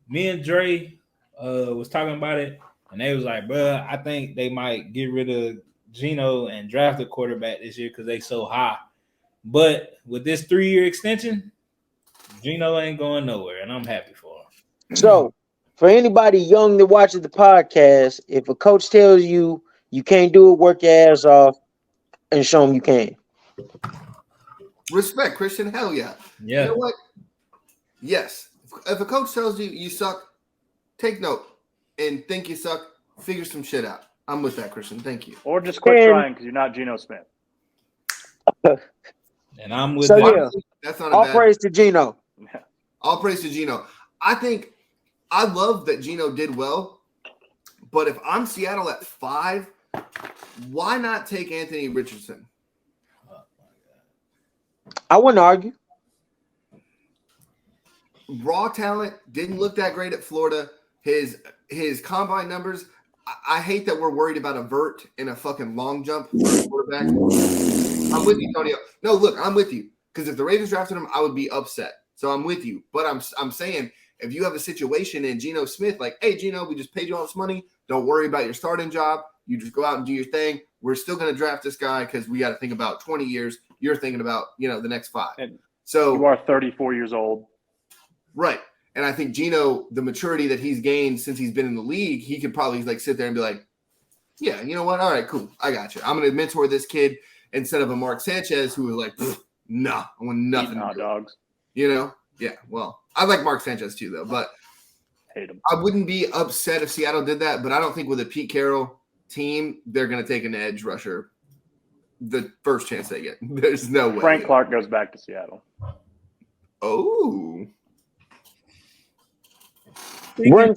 D: me and Dre was talking about it, and they was like, "Bro, I think they might get rid of Geno and draft a quarterback this year because they so high." But with this 3 year extension, Geno ain't going nowhere, and I'm happy for him.
C: So, for anybody young that watches the podcast, if a coach tells you you can't do it, work your ass off and show them you can.
A: Respect, Christian. Hell yeah.
D: Yeah.
A: You know what? Yes. If a coach tells you you suck, take note and think you suck. Figure some shit out. I'm with that, Christian. Thank you.
B: Or just quit trying because you're not Geno Smith.
D: And I'm with
C: that.
A: Yeah, that's not
C: all praise to Geno.
A: All praise to Geno. I love that Geno did well, but if I'm Seattle at 5, why not take Anthony Richardson?
C: I wouldn't argue.
A: Raw talent, didn't look that great at Florida. His combine numbers. I hate that we're worried about a vert in a fucking long jump for a quarterback. I'm with you, Tony. No, look, I'm with you. Because if the Ravens drafted him, I would be upset. So I'm with you. But I'm saying if you have a situation in Geno Smith, like, hey, Geno, we just paid you all this money. Don't worry about your starting job. You just go out and do your thing. We're still going to draft this guy because we got to think about 20 years. You're thinking about, the next 5.
B: And
A: so
B: you are 34 years old.
A: Right. And I think Geno, the maturity that he's gained since he's been in the league, he could probably sit there and be like, yeah, you know what? All right, cool. I got you. I'm going to mentor this kid instead of a Mark Sanchez who was like, nah, I want nothing.
B: Hot dogs.
A: Yeah. Well, I like Mark Sanchez too, though, but
B: hate him.
A: I wouldn't be upset if Seattle did that, but I don't think with a Pete Carroll team, they're going to take an edge rusher the first chance they get. There's no way.
B: Frank Clark goes back to Seattle.
A: Oh.
C: Bring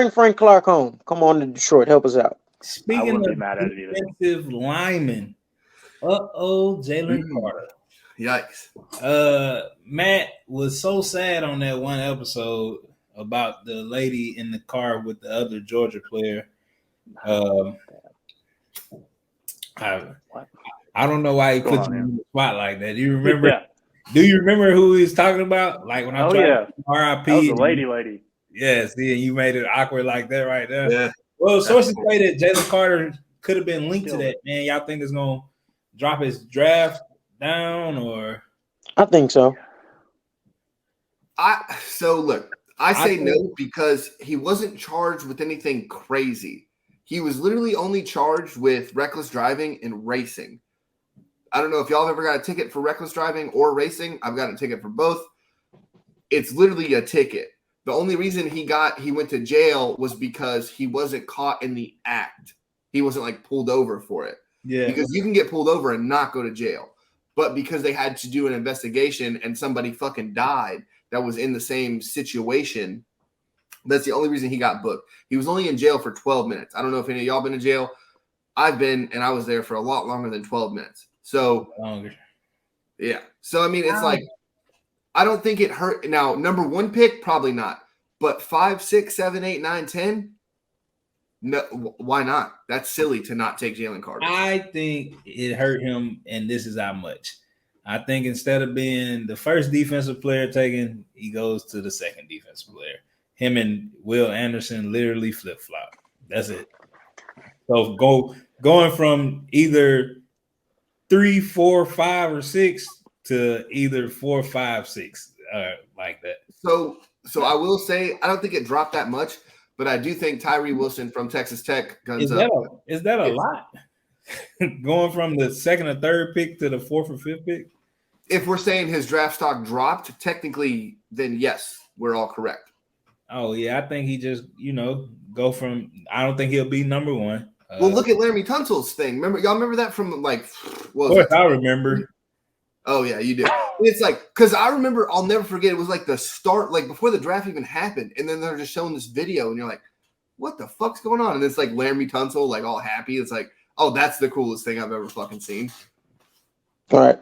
C: Frank Clark home. Come on to Detroit. Help us out.
D: Speaking of defensive linemen, Jalen Carter.
A: Yikes.
D: Matt was so sad on that one episode about the lady in the car with the other Georgia player. I don't know why he put you in the spot like that. Do you remember?
B: Yeah.
D: Do you remember who he was talking about? Like when I tried RIP.
B: That was the lady.
D: Yeah, see, and you made it awkward like that right there.
A: Yeah.
D: Well, sources say that Jalen Carter could have been linked to that. Man, y'all think it's gonna drop his draft down or?
C: I think so.
A: So look, I say
D: think-
A: no because he wasn't charged with anything crazy. He was literally only charged with reckless driving and racing. I don't know if y'all have ever got a ticket for reckless driving or racing. I've got a ticket for both. It's literally a ticket. The only reason he went to jail was because he wasn't caught in the act. He wasn't like pulled over for it.
D: Yeah.
A: Because you can get pulled over and not go to jail. But because they had to do an investigation and somebody fucking died that was in the same situation, that's the only reason he got booked. He was only in jail for 12 minutes. I don't know if any of y'all been in jail. I've been, and I was there for a lot longer than 12 minutes. So,
D: Longer.
A: yeah. So, I mean, it's like, I don't think it hurt. Now, number one pick, probably not. But 5, 6, 7, 8, 9, 10, no, why not? That's silly to not take Jalen Carter.
D: I think it hurt him, and this is how much. I think instead of being the first defensive player taken, he goes to the second defensive player. Him and Will Anderson literally flip-flop. That's it. So going from either 3, 4, 5, or 6 to either 4, 5, 6, like that.
A: So I will say I don't think it dropped that much, but I do think Tyree Wilson from Texas Tech guns up.
D: Is that a lot? Going from the second or third pick to the fourth or fifth pick?
A: If we're saying his draft stock dropped, technically, then yes, we're all correct.
D: Oh, yeah. I think he just, go from – I don't think he'll be number one.
A: Well, look at Laramie Tunsil's thing. Y'all remember that from like – what was
D: of course,
A: that?
D: I remember.
A: Oh, yeah, you do. It's like – because I remember – I'll never forget. It was like the start – like before the draft even happened. And then they're just showing this video. And you're like, what the fuck's going on? And it's like Laramie Tunsil, like all happy. It's like, oh, that's the coolest thing I've ever fucking seen.
C: All right.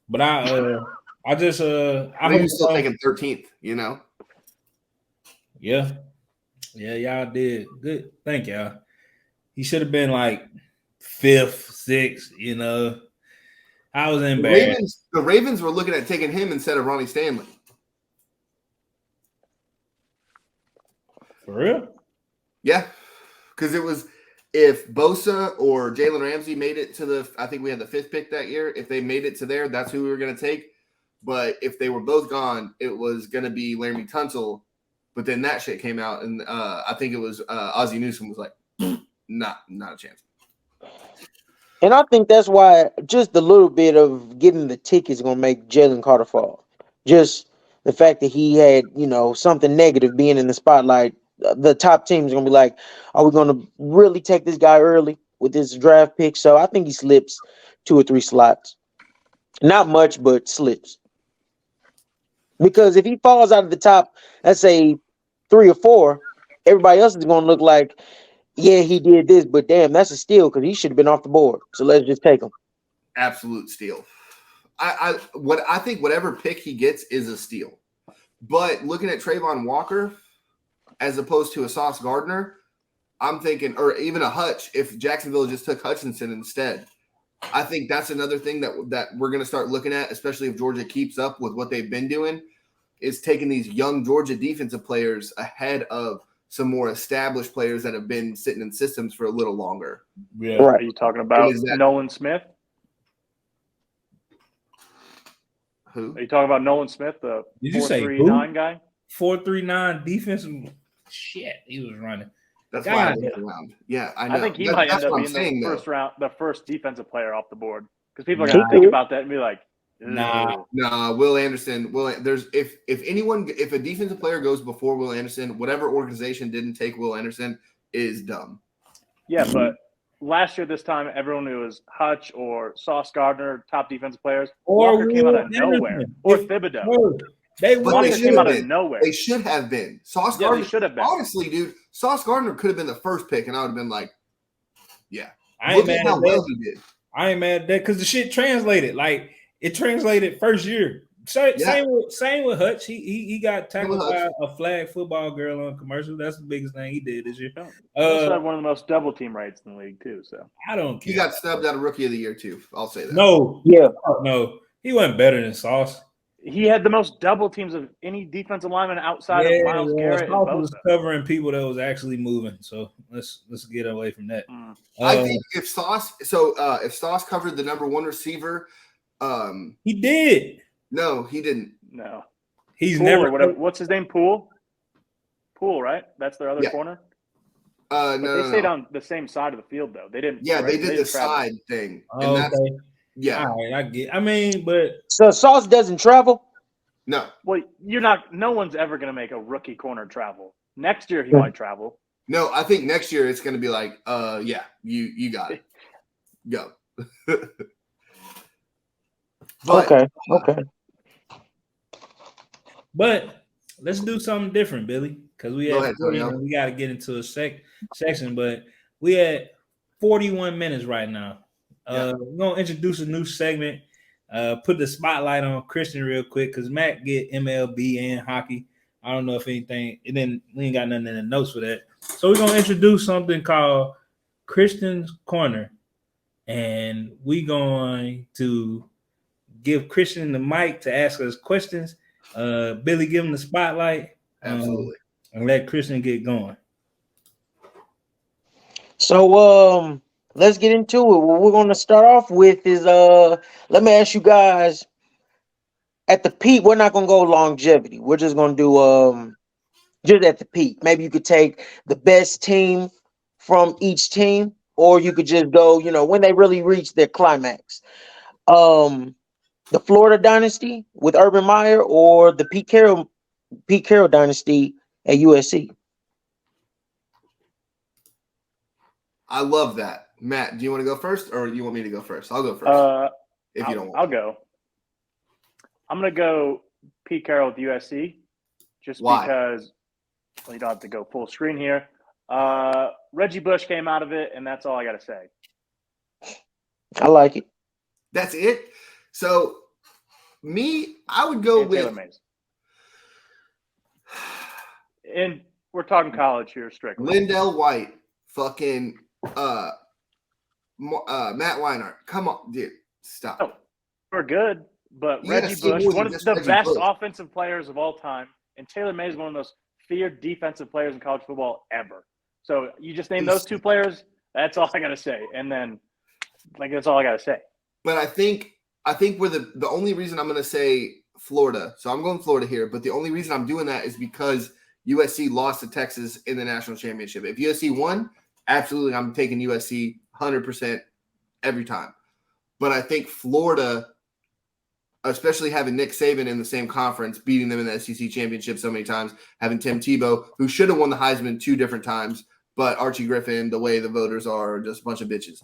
D: But I just
A: I was still taking 13th,
D: Yeah, y'all did good. Thank y'all. He should have been like 5th, 6th. I was embarrassed.
A: The Ravens were looking at taking him instead of Ronnie Stanley.
D: For real?
A: Yeah, because it was if Bosa or Jalen Ramsey made it to I think we had the 5th pick that year. If they made it to there, that's who we were going to take. But if they were both gone, it was going to be Laramie Tunsil. But then that shit came out, and I think it was Ozzie Newsome was like, not a chance.
C: And I think that's why just a little bit of getting the tickets going to make Jalen Carter fall. Just the fact that he had, something negative being in the spotlight. The top team is going to be like, are we going to really take this guy early with this draft pick? So I think he slips 2 or 3 slots. Not much, but slips. Because if he falls out of the top, let's say 3 or 4, everybody else is going to look like, yeah, he did this, but damn, that's a steal because he should have been off the board. So let's just take him.
A: Absolute steal. I think whatever pick he gets is a steal. But looking at Trayvon Walker as opposed to a Sauce Gardner, I'm thinking, or even a Hutch, if Jacksonville just took Hutchinson instead. I think that's another thing that we're going to start looking at, especially if Georgia keeps up with what they've been doing, is taking these young Georgia defensive players ahead of some more established players that have been sitting in systems for a little longer.
D: Yeah.
C: Right.
B: Are you talking about Nolan Smith?
A: Who?
B: Are you talking about Nolan Smith, the 4.39 guy?
D: 4.39 defensive. Shit, he was running.
A: That's why I looked around. Yeah, I know.
B: I think he might end up being the first defensive player off the board because people are going to think about that and be like,
D: Nah.
A: Will Anderson. There's if a defensive player goes before Will Anderson, whatever organization didn't take Will Anderson is dumb.
B: Yeah, but last year this time everyone knew it was Hutch or Sauce Gardner, top defensive players.
D: Or
B: Walker came out of nowhere. Or Thibodeau. Walker came out of nowhere.
A: They should have been. Sauce Gardner should have been. Honestly, dude, Sauce Gardner could have been the first pick, and I would have been like, yeah.
D: I ain't mad at
A: how
D: that.
A: well he did.
D: I ain't mad at that because the shit translated. Like it translated first year. Same with Hutch. He got tackled by a flag football girl on commercial. That's the biggest thing he did this year.
B: He also had one of the most double team rates in the league too. So
D: I don't care.
A: He got snubbed out of Rookie of the Year too. I'll say that.
D: No, he wasn't better than Sauce.
B: He had the most double teams of any defensive lineman outside of Myles Garrett and
D: Sauce
B: Bosa.
D: was covering people that was actually moving. So let's get away from that.
A: I think if Sauce covered the number one receiver,
D: he did.
A: No, he didn't.
B: No,
D: he's
B: Poole
D: never.
B: Or whatever. What's his name? Poole, right? That's their other corner.
A: No,
B: they stayed on the same side of the field though. They didn't.
A: Yeah,
B: right?
A: they did the side thing.
D: Oh, okay.
A: Yeah.
D: All right, I get. I mean, but
C: so Sauce doesn't travel.
A: No.
B: Well, you're not. No one's ever going to make a rookie corner travel. Next year, he might travel.
A: No, I think next year it's going to be like, yeah, you got it. Go.
C: Okay.
D: But let's do something different, Billy, because we got to get into a section. But we at 41 minutes right now. We're gonna introduce a new segment. Put the spotlight on Christian real quick because Matt get MLB and hockey. I don't know if anything, and then we ain't got nothing in the notes for that. So we're gonna introduce something called Christian's Corner, and we're going to give Christian the mic to ask us questions. Billy, give him the spotlight.
A: Absolutely.
D: And let Christian get going.
C: So let's get into it. What we're going to start off with is let me ask you guys, at the peak, we're not going to go longevity. We're just going to do just at the peak. Maybe you could take the best team from each team, or you could just go, when they really reach their climax. The Florida dynasty with Urban Meyer, or the Pete Carroll dynasty at USC.
A: I love that. Matt, do you want to go first, or do you want me to go first? I'll go first. If you don't want.
B: I'll go. I'm going to go Pete Carroll with USC, just because you don't have to go full screen here. Reggie Bush came out of it, and that's all I got to say.
C: I like it.
A: That's it. So, I would go with
B: Taylor Mays. And we're talking college here, strictly.
A: Lindell White, fucking Matt Weinert. Come on, dude, stop.
B: Oh, we're good, but Reggie Bush, one of the best offensive players of all time, and Taylor Mays is one of the most feared defensive players in college football ever. So you just name those two players. That's all I got to say. And then, that's all I got to say.
A: But I think we're the only reason I'm going to say Florida. So I'm going Florida here. But the only reason I'm doing that is because USC lost to Texas in the national championship. If USC won, absolutely, I'm taking USC 100% every time. But I think Florida, especially having Nick Saban in the same conference, beating them in the SEC championship so many times, having Tim Tebow, who should have won the Heisman 2 different times, but Archie Griffin, the way the voters are just a bunch of bitches.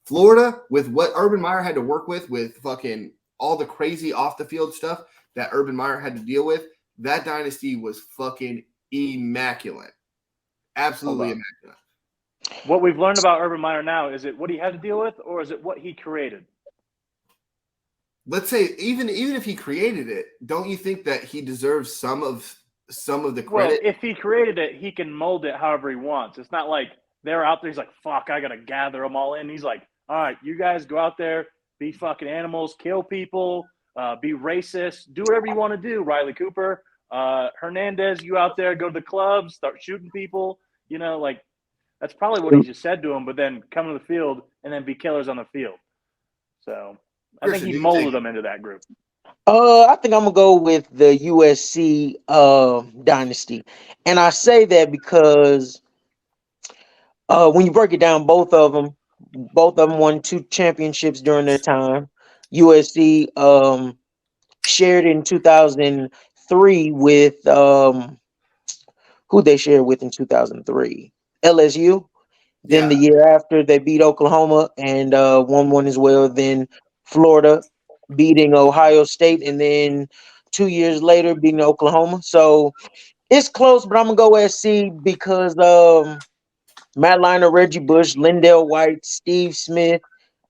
A: Florida, with what Urban Meyer had to work with fucking all the crazy off-the-field stuff that Urban Meyer had to deal with, that dynasty was fucking immaculate. Absolutely immaculate.
B: What we've learned about Urban Meyer now, is it what he had to deal with, or is it what he created?
A: Let's say even if he created it, don't you think that he deserves some of the credit?
B: Well, if he created it, he can mold it however he wants. It's not like they're out there. He's like, fuck, I got to gather them all in. He's like, all right, you guys go out there, be fucking animals, kill people, be racist, do whatever you want to do, Riley Cooper. Hernandez, you out there, go to the clubs, start shooting people. That's probably what he just said to him, but then come to the field and then be killers on the field. So I think he molded them into that group.
C: I think I'm going to go with the USC dynasty. And I say that because when you break it down, both of them won 2 championships during their time. USC shared in 2003 with who they shared with in 2003? LSU. Then the year after, they beat Oklahoma and won one as well. Then Florida beating Ohio State, and then 2 years later beating Oklahoma. So it's close, but I'm gonna go SC because Matt Leinart, Reggie Bush, Lindell White, Steve Smith,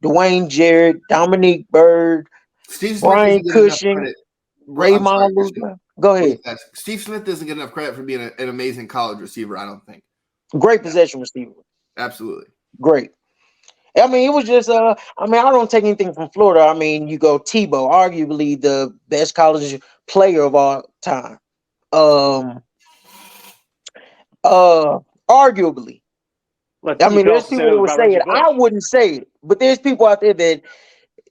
C: Dwayne Jarrett, Dominique Byrd, Brian Cushing, Raymond Luther. Go ahead.
A: Steve Smith doesn't get enough credit for being an amazing college receiver, I don't think.
C: Great possession receiver.
A: Absolutely.
C: Great. I mean, it was just I mean, I don't take anything from Florida. I mean, you go Tebow, arguably the best college player of all time. Um Arguably. I
B: You
C: mean,
B: could
C: there's
B: also say that
C: people that would
B: about
C: say
B: Reggie
C: it.
B: Bush.
C: I wouldn't say it, but there's people out there that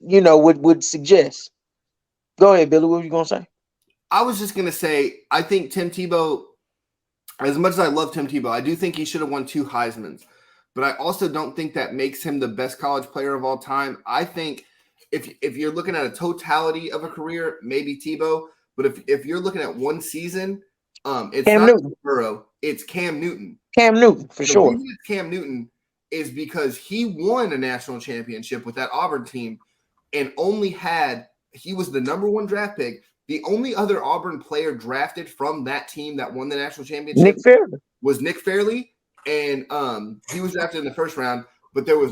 C: would suggest. Go ahead, Billy. What were you gonna say?
A: I was just gonna say, I think Tim Tebow, as much as I love Tim Tebow, I do think he should have won 2 Heismans. But I also don't think that makes him the best college player of all time. I think if you're looking at a totality of a career, maybe Tebow. But if you're looking at one season, it's
C: Cam
A: not
C: Newton.
A: Burrow, it's Cam Newton.
C: Cam Newton, for
A: The
C: sure.
A: reason it's Cam Newton is because he won a national championship with that Auburn team and he was the number 1 draft pick. The only other Auburn player drafted from that team that won the national championship
C: Nick Fairley
A: was Nick Fairley, and he was drafted in the 1st round. But there was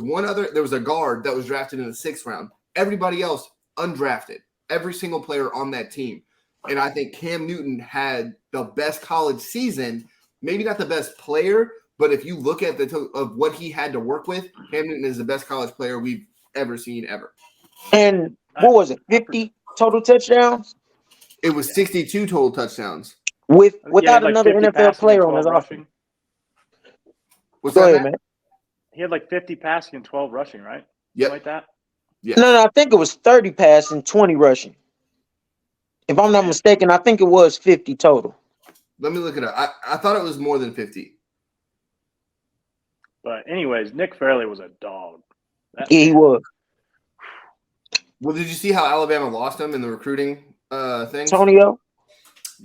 A: a guard that was drafted in the 6th round. Everybody else undrafted. Every single player on that team. And I think Cam Newton had the best college season. Maybe not the best player, but if you look at of what he had to work with, Cam Newton is the best college player we've ever seen ever.
C: And what was it? 50 total touchdowns?
A: It was 62 total touchdowns.
C: Without
B: like
C: another
B: 50
C: NFL
B: passing
C: player
B: and
C: on his
B: 12
C: offense.
B: rushing.
A: What's
C: Go
A: that,
C: ahead,
A: Matt?
C: man.
B: He had like 50 passing and 12 rushing, right?
A: Yep.
B: Like that.
A: Yeah.
C: No, I think it was 30 passing, 20 rushing. If I'm not mistaken, I think it was 50 total.
A: Let me look it up. I thought it was more than 50.
B: But anyways, Nick Fairley was a dog.
C: Yeah, he was.
A: Well, did you see how Alabama lost him in the recruiting things?
C: Antonio?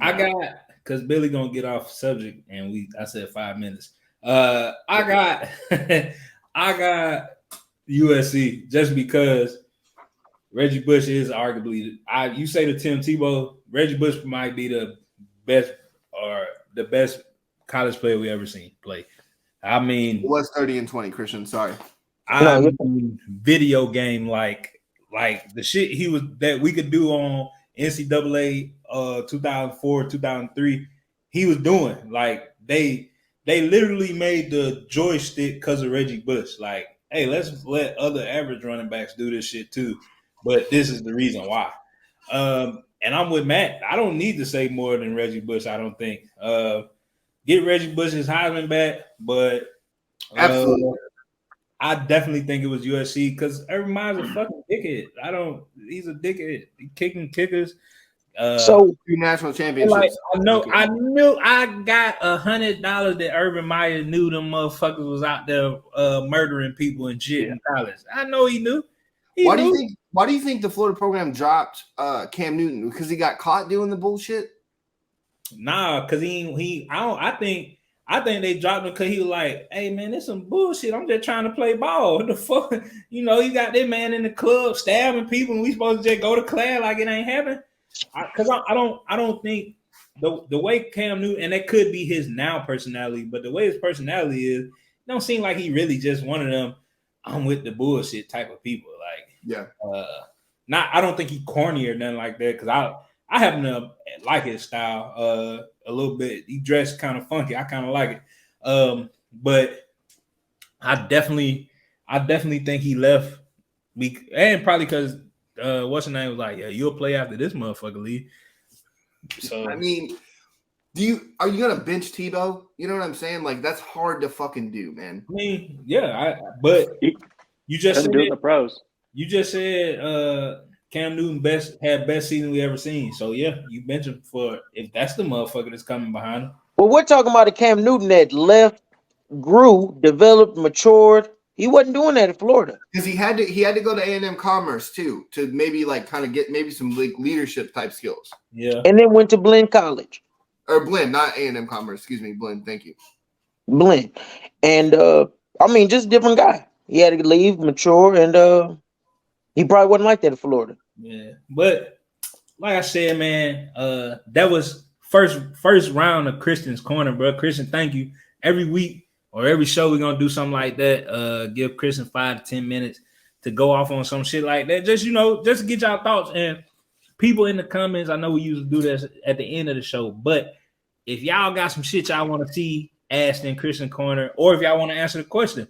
D: I got, because Billy gonna get off subject, and I said 5 minutes. I got USC just because Reggie Bush is arguably. You say to Tim Tebow, Reggie Bush might be the best college player we ever seen play. I mean,
A: it was 30 and 20, Christian. Sorry.
D: I mean, video game like the shit he was that we could do on NCAA 2004, 2003. He was doing like they literally made the joystick because of Reggie Bush. Like, hey, let's let other average running backs do this shit too. But this is the reason why. And I'm with Matt. I don't need to say more than Reggie Bush. I don't think. Get Reggie Bush's Heisman back, but
A: Absolutely.
D: I definitely think it was USC because Urban Meyer's a fucking dickhead. He's a dickhead. He kicking kickers.
C: So
A: 2 national championships.
D: Like, I knew I got $100 that Urban Meyer knew them motherfuckers was out there murdering people and shit in college. I know he knew.
A: Why do you think the Florida program dropped Cam Newton? Because he got caught doing the bullshit?
D: Nah, because I think they dropped him because he was like, hey man, this some bullshit. I'm just trying to play ball. What the fuck? You got that man in the club stabbing people and we supposed to just go to class like it ain't happening. Because I don't think the way Cam Newton, and that could be his now personality, but the way his personality is, it don't seem like he really just one of them I'm with the bullshit type of people. Like,
A: yeah.
D: I don't think he corny or nothing like that because I happen to like his style a little bit. He dressed kind of funky. I kind of like it. But I definitely think he left and probably because what's his name was like, yeah, you'll play after this motherfucker leave. So
A: I mean, are you gonna bench Tebow? You know what I'm saying? Like that's hard to fucking do, man.
D: I mean, yeah, but you just said
B: do it in the pros.
D: You just said Cam Newton had best season we ever seen. So yeah, you bench him for if that's the motherfucker that's coming behind him.
C: Well, we're talking about a Cam Newton that left, grew, developed, matured. He wasn't doing that in Florida
A: because he had to go to A&M Commerce too to maybe like kind of get maybe some like leadership type skills.
D: Yeah,
C: and then went to Blinn College
A: or Blinn, not A&M Commerce. Excuse me, Blinn. Thank you,
C: Blinn. And I mean, just different guy. He had to leave, mature, and he probably wasn't like that in Florida.
D: Yeah, but like I said, man, that was first round of Christian's Corner, bro. Christian, thank you. Every week or every show, we're gonna do something like that. Give Christian 5 to 10 minutes to go off on some shit like that. Just just to get y'all thoughts and people in the comments. I know we usually do this at the end of the show, but if y'all got some shit y'all want to see asked in Christian Corner, or if y'all want to answer the question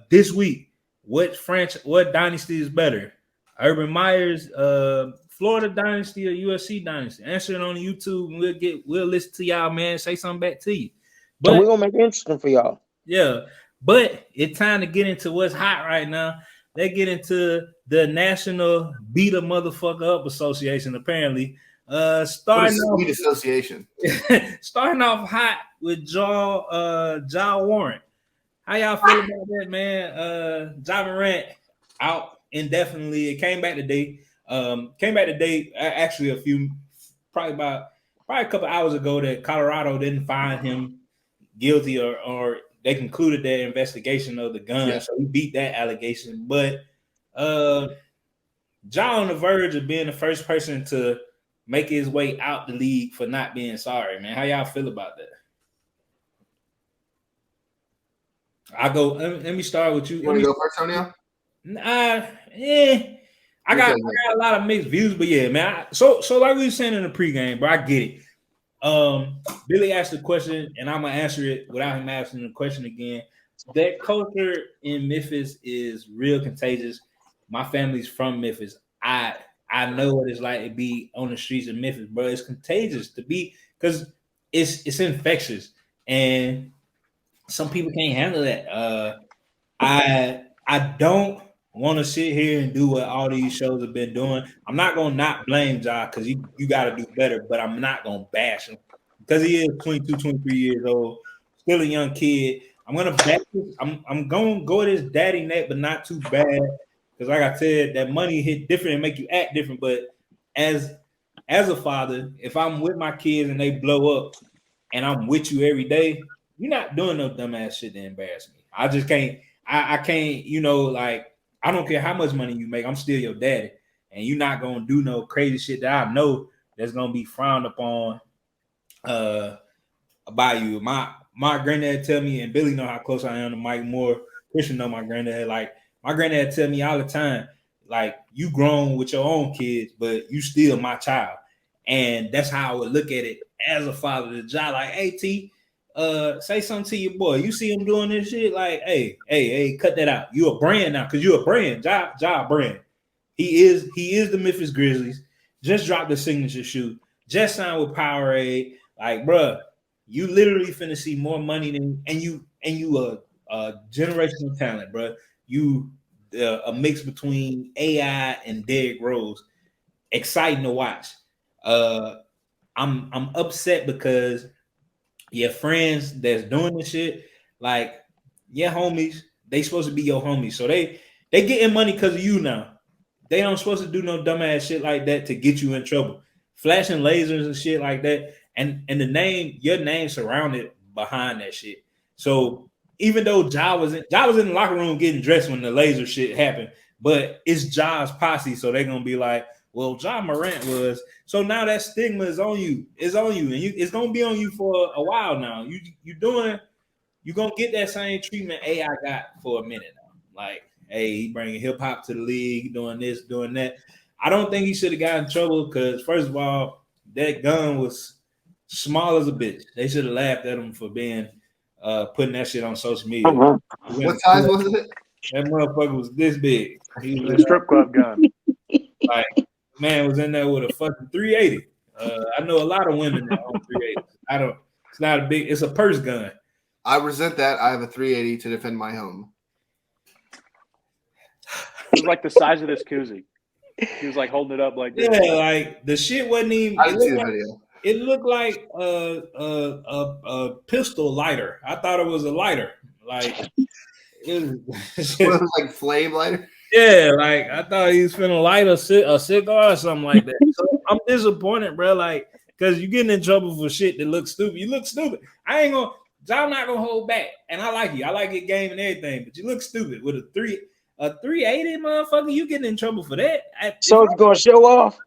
D: this week, what dynasty is better? Urban Meyer's Florida dynasty or USC dynasty? Answer it on YouTube, and we'll listen to y'all, man. Say something back to you.
C: But
D: But
C: we're gonna make it interesting for y'all.
D: Yeah, but it's time to get into what's hot right now. They get into the National Beat a Motherfucker Up Association, apparently. Starting off hot with Ja Warren. How y'all feel about that, man? Ja Morant out indefinitely. It came back today. Actually probably a couple hours ago that Colorado didn't find him guilty or they concluded their investigation of the gun, so he beat that allegation. But Ja on the verge of being the first person to make his way out the league for not being sorry, man. How y'all feel about that? Let me start with you.
A: You want to go first, Tonio?
D: I got a lot of mixed views, but yeah, man. So like we were saying in the pregame, bro, I get it. Billy asked the question, and I'm gonna answer it without him asking the question again. That culture in Memphis is real contagious. My family's from Memphis. I know what it's like to be on the streets of Memphis, bro. It's contagious to be because it's infectious, and some people can't handle that. I don't want to sit here and do what all these shows have been doing. I'm not gonna not blame Ja because you got to do better, but I'm not gonna bash him because he is 22, 23 years old, still a young kid. I'm gonna bash him. I'm gonna go at his daddy neck, but not too bad because, like I said, that money hit different and make you act different. But as a father, if I'm with my kids and they blow up, and I'm with you every day, you're not doing no dumbass shit to embarrass me. I just can't. I can't. Like. I don't care how much money you make. I'm still your daddy, and you're not gonna do no crazy shit that I know that's gonna be frowned upon by you. My granddad tell me, and Billy know how close I am to Mike Moore. Christian know my granddad. Like my granddad tell me all the time, like you grown with your own kids, but you still my child, and that's how I would look at it as a father. The job, like, hey T. Say something to your boy. You see him doing this shit, like, hey, cut that out. You a brand now, because you a brand. Ja brand. He is the Memphis Grizzlies. Just dropped the signature shoe. Just signed with Powerade. Like, bruh, you literally finna see more money than and you a generational talent, bruh. You a mix between AI and Derrick Rose. Exciting to watch. I'm upset because your friends that's doing this shit, like your homies, they supposed to be your homies. So they getting money because of you now. They don't supposed to do no dumbass shit like that to get you in trouble. Flashing lasers and shit like that. And your name surrounded behind that shit. So even though Ja was in the locker room getting dressed when the laser shit happened, but it's Ja's posse, so they're gonna be like, well, Ja Morant was. So now that stigma is on you. It's on you, and it's gonna be on you for a while now. You're gonna get that same treatment AI got for a minute now. Like, hey, he bringing hip hop to the league, doing this, doing that. I don't think he should have gotten in trouble because, first of all, that gun was small as a bitch. They should have laughed at him for being putting that shit on social media.
A: What size was it?
D: That motherfucker was this big.
B: He was a strip club gun.
D: Like, man was in there with a fucking 380. I know a lot of women that own 380. It's not a big. It's a purse gun.
A: I resent that. I have a 380 to defend my home.
B: It was like the size of this koozie. He was like holding it up like this.
D: Yeah, like the shit wasn't even.
A: I didn't see the video.
D: It looked like a pistol lighter. I thought it was a lighter. Like it was
A: like flame lighter.
D: Yeah, like I thought he was finna light a cigar or something like that. So I'm disappointed, bro. Like, because you're getting in trouble for shit that looks stupid. You look stupid. I'm not gonna hold back. And I like you. I like your game and everything, but you look stupid with a 380, motherfucker. You getting in trouble for that.
C: So you're gonna show off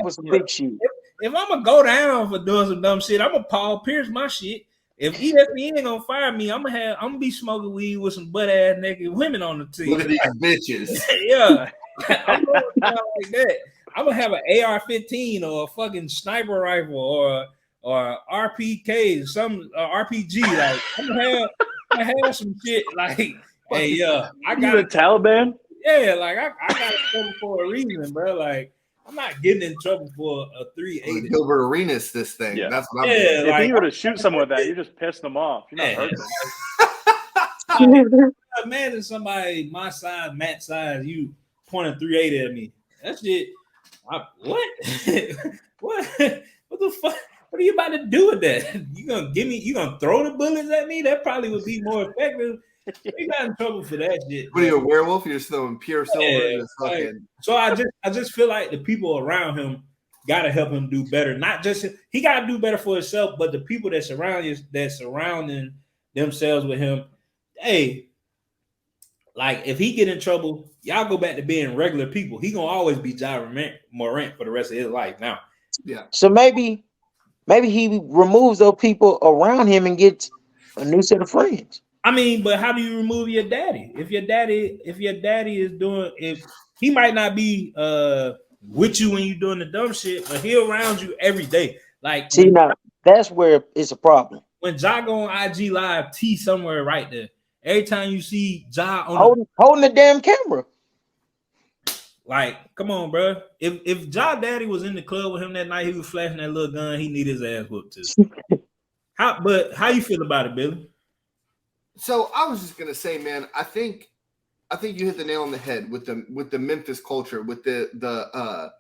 C: with some big shit.
D: If I'm gonna go down for doing some dumb shit, I'm gonna Paul Pierce my shit. If ESPN ain't gonna fire me, I'm gonna be smoking weed with some butt ass naked women on the team.
A: Look at these bitches.
D: Yeah, I'm going down like that. I'm gonna have an AR-15 or a fucking sniper rifle or RPK, some RPG. Like I'm gonna have some shit. Like Hey, yeah, I
B: You
D: got
B: the
D: it.
B: Taliban?
D: Yeah, like I got in trouble for a reason, bro. Like I'm not getting in trouble for a 380.
A: Gilbert Arenas, this thing.
B: Yeah.
A: That's what I'm
D: Yeah,
A: doing.
B: If
D: like
B: you were to shoot someone with that, you just piss them off. You're not
D: yeah,
B: hurting them.
D: like, imagine somebody my size, Matt size, you pointing 380 at me. That shit. What? What? What the fuck? What are you about to do with that? You gonna give me? You gonna throw the bullets at me? That probably would be more effective. We got in trouble for that shit.
A: What are you, a werewolf? You're just throwing pure silver
D: Yeah,
A: in this fucking.
D: so I just feel like the people around him gotta help him do better. Not just he gotta do better for himself, but the people that surrounding themselves with him. Hey, like if he get in trouble, y'all go back to being regular people. He gonna always be Ja Morant for the rest of his life now.
A: Yeah.
C: So maybe he removes those people around him and gets a new set of friends.
D: I mean, but how do you remove your daddy? If your daddy is doing, if he might not be with you when you're doing the dumb shit, but he around you every day. Like
C: See, now that's where it's a problem.
D: when Ja go on IG Live, T somewhere right there. Every time you see Ja on
C: holding the damn camera.
D: like, come on, bro. If Ja Daddy was in the club with him that night, he was flashing that little gun. He need his ass whooped too. How you feel about it, Billy?
A: So I was just gonna say, man, I think you hit the nail on the head with the Memphis culture, with the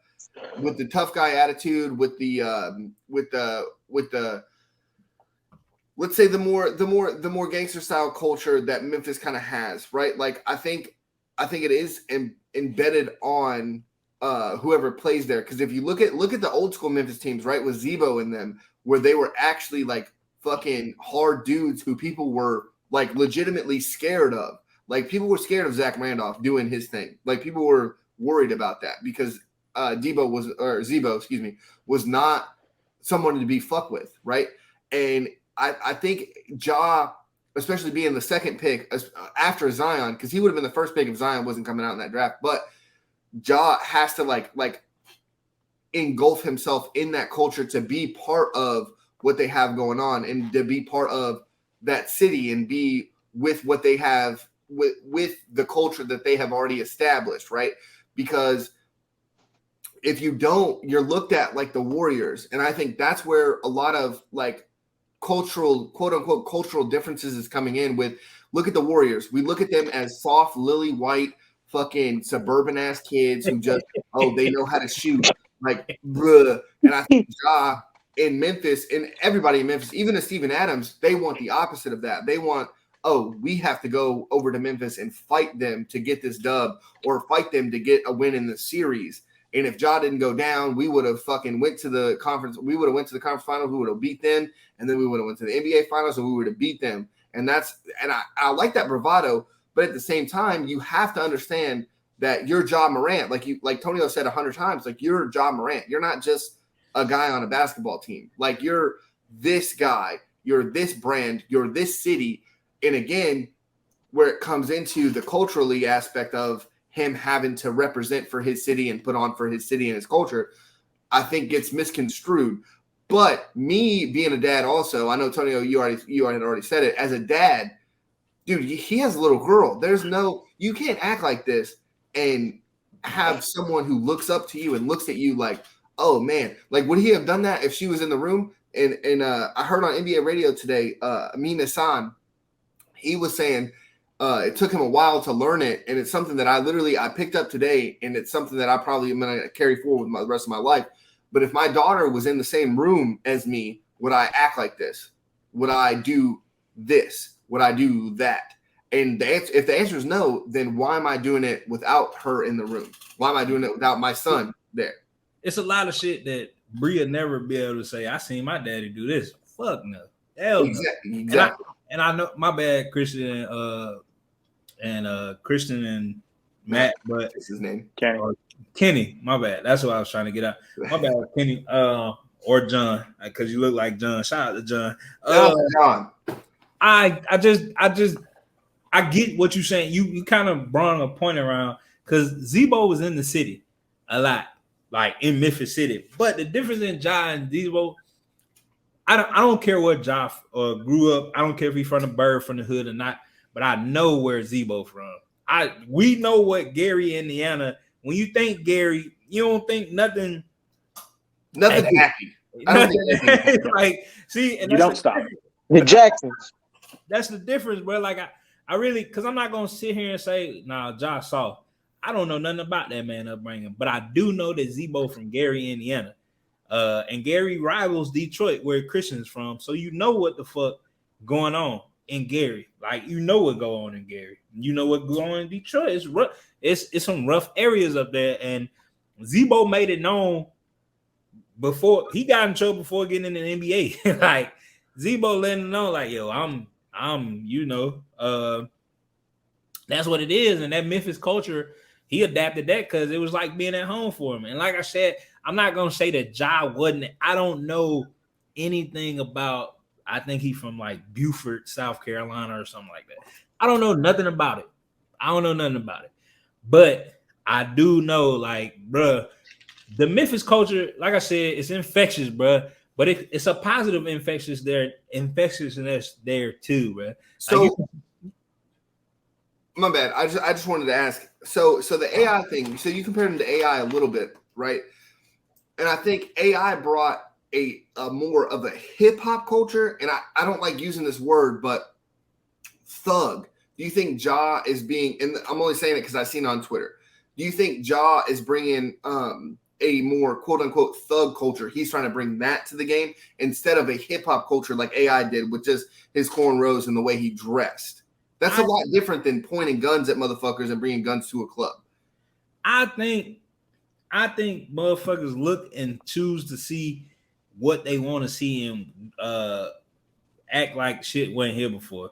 A: tough guy attitude, with the let's say the more gangster style culture that Memphis kind of has, right? Like I think it is embedded on whoever plays there. Because if you look at the old school Memphis teams, right, with Zebo in them, where they were actually like fucking hard dudes who people were like legitimately scared of. Like people were scared of Zach Randolph doing his thing. Like people were worried about that because Zebo was not someone to be fucked with, right? And I think Ja, especially being the second pick after Zion, because he would have been the first pick if Zion wasn't coming out in that draft. But Ja has to like engulf himself in that culture to be part of what they have going on and to be part of that city and be with what they have with the culture that they have already established, right? Because if you don't, you're looked at like the Warriors. And I think that's where a lot of like cultural, quote unquote, cultural differences is coming in with. Look at the Warriors. We look at them as soft, lily white, fucking suburban ass kids who just, they know how to shoot. Like, bruh. And I think Ja in Memphis and everybody in Memphis, even Steven Adams, they want the opposite of that. They want, we have to go over to Memphis and fight them to get this dub or fight them to get a win in the series. And if Ja didn't go down, we would have fucking went to the conference. We would have went to the conference finals. We would have beat them. And then we would have went to the NBA finals and we would have beat them. And I like that bravado. But at the same time, you have to understand that you're Ja Morant. Like Tonio said 100 times, like you're Ja Morant. You're not just a guy on a basketball team. Like you're this guy. You're this brand. You're this city. And again, where it comes into the culturally aspect of him having to represent for his city and put on for his city and his culture, I think gets misconstrued. But me being a dad also, I know, Tonio, you already said it. As a dad, dude, he has a little girl. You can't act like this and have someone who looks up to you and looks at you like, oh, man. Like, would he have done that if she was in the room? And I heard on NBA radio today, Amin Hassan, he was saying it took him a while to learn it. And it's something that I picked up today. And it's something that I probably am going to carry forward with the rest of my life. But if my daughter was in the same room as me, would I act like this? Would I do this? Would I do that? And if the answer is no, then why am I doing it without her in the room? Why am I doing it without my son there?
D: It's a lot of shit that Bria never be able to say. I seen my daddy do this. Fuck no. Hell no.
A: Exactly.
D: And I know my bad, Christian and Matt, but
A: what's his name?
D: Kenny. My bad. That's what I was trying to get out. My bad, Kenny. Or John, because you look like John. Shout out to John.
A: John.
D: I get what you're saying. You kind of brought a point around because Zebo was in the city a lot, like in Memphis City. But the difference in Ja and Zebo, I don't care what Ja grew up. I don't care if he's from the bird, from the hood or not. but I know where Zebo from. We know what Gary, Indiana. When you think Gary, you don't think nothing.
A: Nothing happy. I don't think anything
D: like see, and
B: you don't stop.
C: The Jacksons.
D: That's the difference, bro. Like I really, because I'm not gonna sit here and say, nah, Josh Soft. I don't know nothing about that man upbringing, but I do know that Zebo from Gary, Indiana. And Gary rivals Detroit, where Christian's from. So you know what the fuck going on in Gary. Like, you know what go on in Gary. You know what go on in Detroit. It's rough. It's some rough areas up there. And Zebo made it known before he got in trouble before getting in the NBA. Like, Zebo letting him know, like, yo, I'm that's what it is. And that Memphis culture, he adapted that because it was like being at home for him. And like I said, I'm not gonna say that Ja wasn't. I don't know anything about. I think he's from like Beaufort, South Carolina, or something like that. I don't know nothing about it. But I do know, like, bruh, the Memphis culture, like I said, it's infectious, bruh. But it's a positive infectiousness there too, bruh.
A: So,
D: like,
A: my bad. I just wanted to ask. So the AI thing. So you compared him to AI a little bit, right? And I think AI brought a more of a hip hop culture, and I don't like using this word, but thug. Do you think Ja is being? And I'm only saying it because I've seen it on Twitter. Do you think Ja is bringing a more quote unquote thug culture? He's trying to bring that to the game instead of a hip hop culture like AI did with just his cornrows and the way he dressed. That's a lot different than pointing guns at motherfuckers and bringing guns to a club.
D: I think motherfuckers look and choose to see what they want to see him act like shit wasn't here before.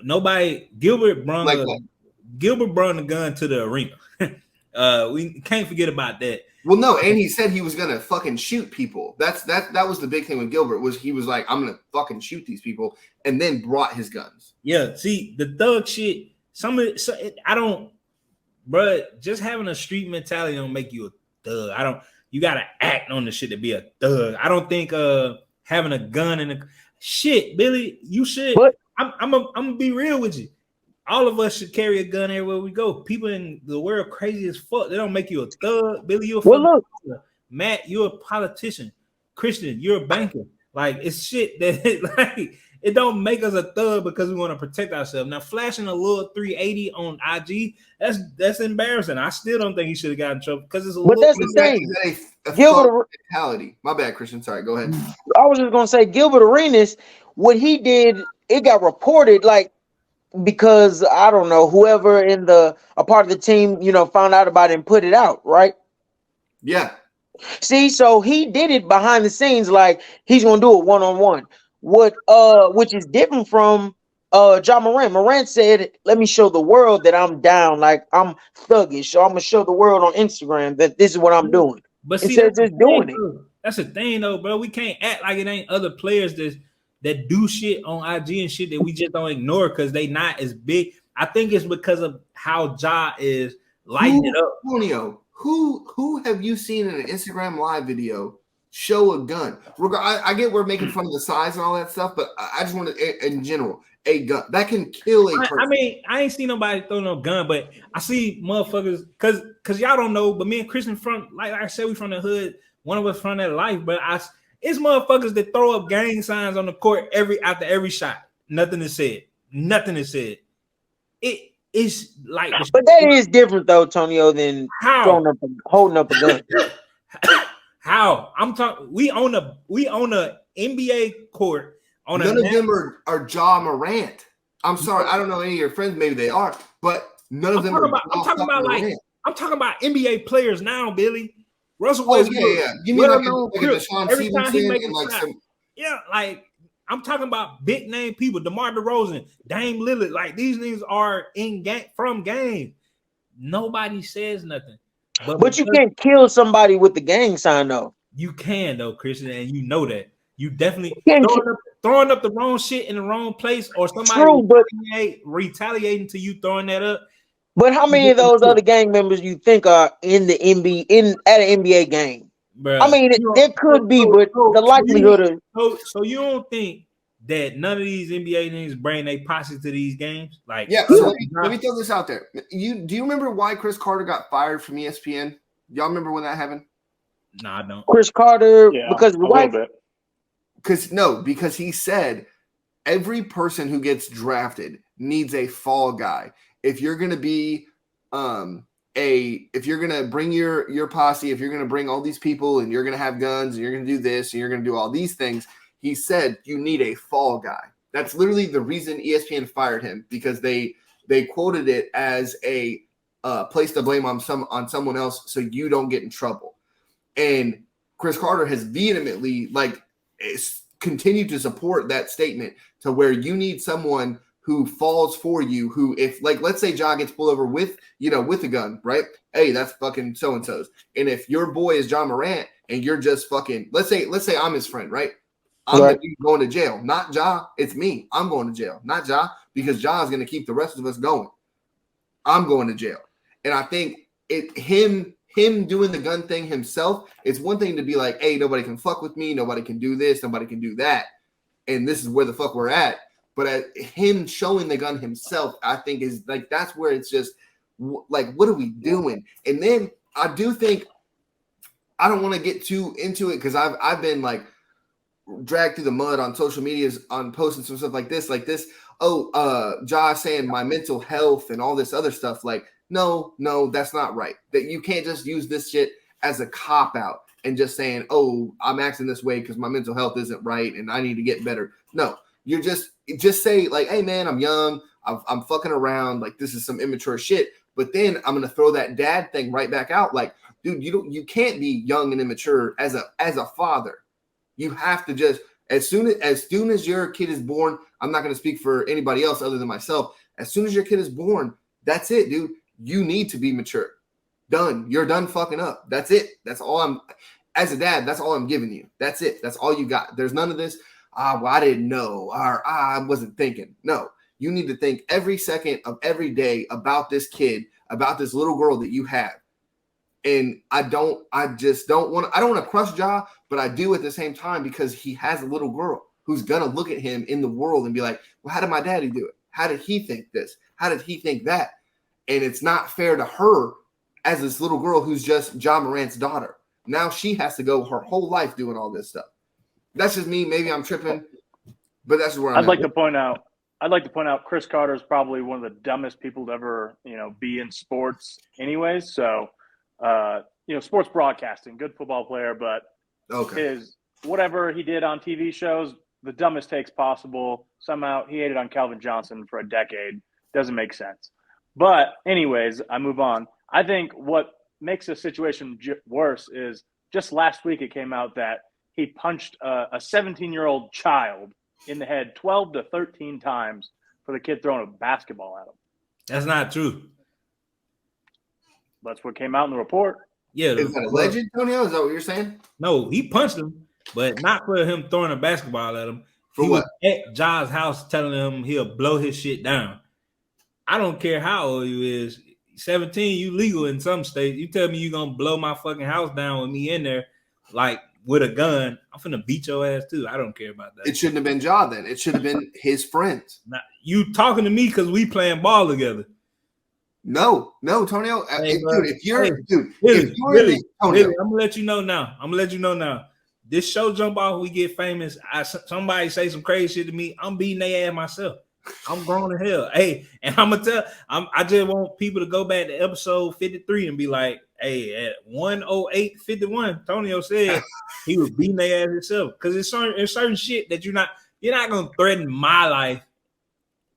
D: Nobody. Gilbert brought the gun to the arena. We can't forget about that.
A: Well, no, and he said he was gonna fucking shoot people. That was the big thing with Gilbert, was he was like, I'm gonna fucking shoot these people, and then brought his guns.
D: Yeah, see the thug shit. I don't, bro. Just having a street mentality don't make you a thug. You gotta act on the shit to be a thug. I don't think having a gun and shit, Billy. You should.
C: But
D: I'm gonna be real with you. All of us should carry a gun everywhere we go. People in the world crazy as fuck. They don't make you a thug. Billy, you're a thug. Matt, you're a politician. Christian, you're a banker. Like, it's shit that like it don't make us a thug because we want to protect ourselves. Now, flashing a little 380 on IG, that's embarrassing. I still don't think he should have gotten in trouble because it's a little.
C: But that's the thing.
A: A Gilbert mentality. My bad, Christian. Sorry, go ahead.
C: I was just gonna say Gilbert Arenas, what he did, it got reported like, because I don't know, whoever in a part of the team, found out about it and put it out, right?
A: Yeah.
C: See, so he did it behind the scenes, like he's gonna do it one-on-one. Which is different from John Morant. Morant said, "Let me show the world that I'm down, like I'm thuggish. So I'm gonna show the world on Instagram that this is what I'm doing."
D: But see,
C: instead of just doing it.
D: That's the thing, though, bro. We can't act like it ain't other players that do shit on IG and shit that we just don't ignore because they not as big. I think it's because of how Ja is lighting it up.
A: Antonio, who have you seen in an Instagram live video show a gun? I get we're making fun of the size and all that stuff, but I just want to, in general, a gun that can kill a person.
D: I mean, I ain't seen nobody throw no gun, but I see motherfuckers because y'all don't know, but me and Christian from, like I said, we from the hood. One of us from that life, but it's motherfuckers that throw up gang signs on the court after every shot. Nothing is said. It is like,
C: but that is different though, Tonio, than holding up a gun.
D: How? I'm talking. We own a NBA court.
A: None of them are Ja Morant. I'm sorry, I don't know any of your friends. Maybe they are, but none of them are.
D: I'm talking about NBA players now, Billy. Russell
A: Westbrook. Yeah. You mean like a Sean Stevenson and like some?
D: Yeah, like I'm talking about big name people, DeMar DeRozan, Dame Lillard. Like these niggas are in game from game. Nobody says nothing.
C: But you can't kill somebody with the gang sign though.
D: You can though, Christian, and you know that. You definitely throwing up the wrong shit in the wrong place, or somebody retaliating to you throwing that up.
C: But how many of those other gang members you think are in the NBA at an NBA game? Bruh, I mean, there could be, but the likelihood of
D: so you don't think that none of these NBA niggas bring their posse to these games? Like,
A: Yeah, so let me throw this out there. Do you remember why Chris Carter got fired from ESPN? Y'all remember when that happened?
D: No, I don't.
C: Chris Carter,
B: Yeah,
C: because of the
B: a little
C: wife.
B: bit.
A: Because he said every person who gets drafted needs a fall guy. If you're gonna be if you're gonna bring your posse, if you're gonna bring all these people and you're gonna have guns and you're gonna do this and you're gonna do all these things, he said you need a fall guy. That's literally the reason ESPN fired him, because they quoted it as a place to blame on someone else so you don't get in trouble. And Chris Carter has vehemently continued to support that statement, to where you need someone who falls for you, who, if, like, let's say Ja gets pulled over with a gun, right? Hey, that's fucking so-and-so's. And if your boy is John Morant and you're just fucking, let's say I'm his friend, right? I'm
C: Right.
A: going to jail. Not Ja, it's me. I'm going to jail. Not Ja, because Ja is going to keep the rest of us going. I'm going to jail. And I think him doing the gun thing himself, it's one thing to be like, hey, nobody can fuck with me, nobody can do this, nobody can do that, and this is where the fuck we're at. But him showing the gun himself, I think, is like, that's where it's just like, what are we doing? And then I do think, I don't want to get too into it, because I've been like dragged through the mud on social medias on posting some stuff like this. Josh saying my mental health and all this other stuff. Like, no, that's not right. That you can't just use this shit as a cop out and just saying, oh, I'm acting this way because my mental health isn't right and I need to get better. No, you're just say like, hey man, I'm young, I'm fucking around, like this is some immature shit. But then I'm gonna throw that dad thing right back out. Like, dude, you can't be young and immature as a father. You have to just, as soon as your kid is born, I'm not going to speak for anybody else other than myself. As soon as your kid is born, that's it, dude. You need to be mature. Done. You're done fucking up. That's it. That's all as a dad, that's all I'm giving you. That's it. That's all you got. There's none of this, well, I didn't know, or I wasn't thinking. No, you need to think every second of every day about this kid, about this little girl that you have. And I don't want to crush Ja, but I do at the same time, because he has a little girl who's going to look at him in the world and be like, well, how did my daddy do it? How did he think this? How did he think that? And it's not fair to her as this little girl who's just Ja Morant's daughter. Now she has to go her whole life doing all this stuff. That's just me. Maybe I'm tripping, but that's where I'm
B: I'd like to point out Chris Carter is probably one of the dumbest people to ever, be in sports anyways. So, sports broadcasting, good football player, but his whatever he did on TV shows, the dumbest takes possible. Somehow he hated on Calvin Johnson for a decade. Doesn't make sense. But anyways, I move on. I think what makes the situation worse is just last week it came out that he punched a 17-year-old child in the head 12 to 13 times for the kid throwing a basketball at him.
D: That's not true.
B: That's what came out in the report.
D: Yeah.
A: Is that alleged, Antonio? Is that what you're saying?
D: No, he punched him, but not for him throwing a basketball at him.
A: For
D: he
A: what?
D: Was at Ja's house telling him he'll blow his shit down. I don't care how old you is. 17, you legal in some states. You tell me you're going to blow my fucking house down with me in there, like with a gun, I'm finna beat your ass too. I don't care about that.
A: It shouldn't have been Ja then. It should have been his friends.
D: Now, you talking to me because we playing ball together.
A: No, Tonio.
D: Hey,
A: dude, if you're
D: hey,
A: Tonio,
D: I'm gonna let you know now. This show jump off, we get famous. Somebody say some crazy shit to me, I'm beating their ass myself. I'm grown as hell. Hey, and I'm gonna tell. I just want people to go back to episode 53 and be like, hey, at 108:51, Tonio said he was beating their ass himself. Because it's certain shit that you're not gonna threaten my life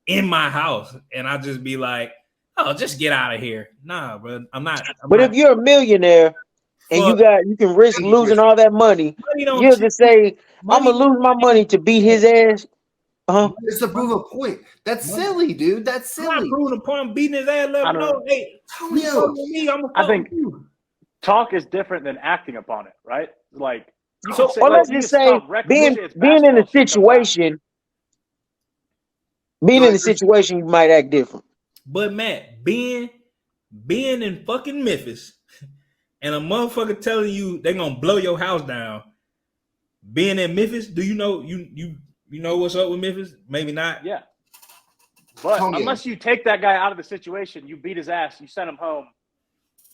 D: in my house, and I just be like, oh, just get out of here. Nah, bro, I'm not.
C: If you're a millionaire and you can risk losing all that money, you'll just say, I'm gonna lose my money to beat his ass.
A: Just to prove a point. That's silly, dude. That's silly.
D: I'm not proving a point. I'm beating his ass. Let him know. Hey,
B: I think talk is different than acting upon it, right? Like,
C: let's just say being in a situation. Being in the situation, you might act different.
D: But Matt, being in fucking Memphis and a motherfucker telling you they're gonna blow your house down, being in Memphis, do you know you You know what's up with Memphis? Maybe not.
B: Yeah. But
A: Tonyo.
B: unless you take that guy out of the situation, you beat his ass, you send him home,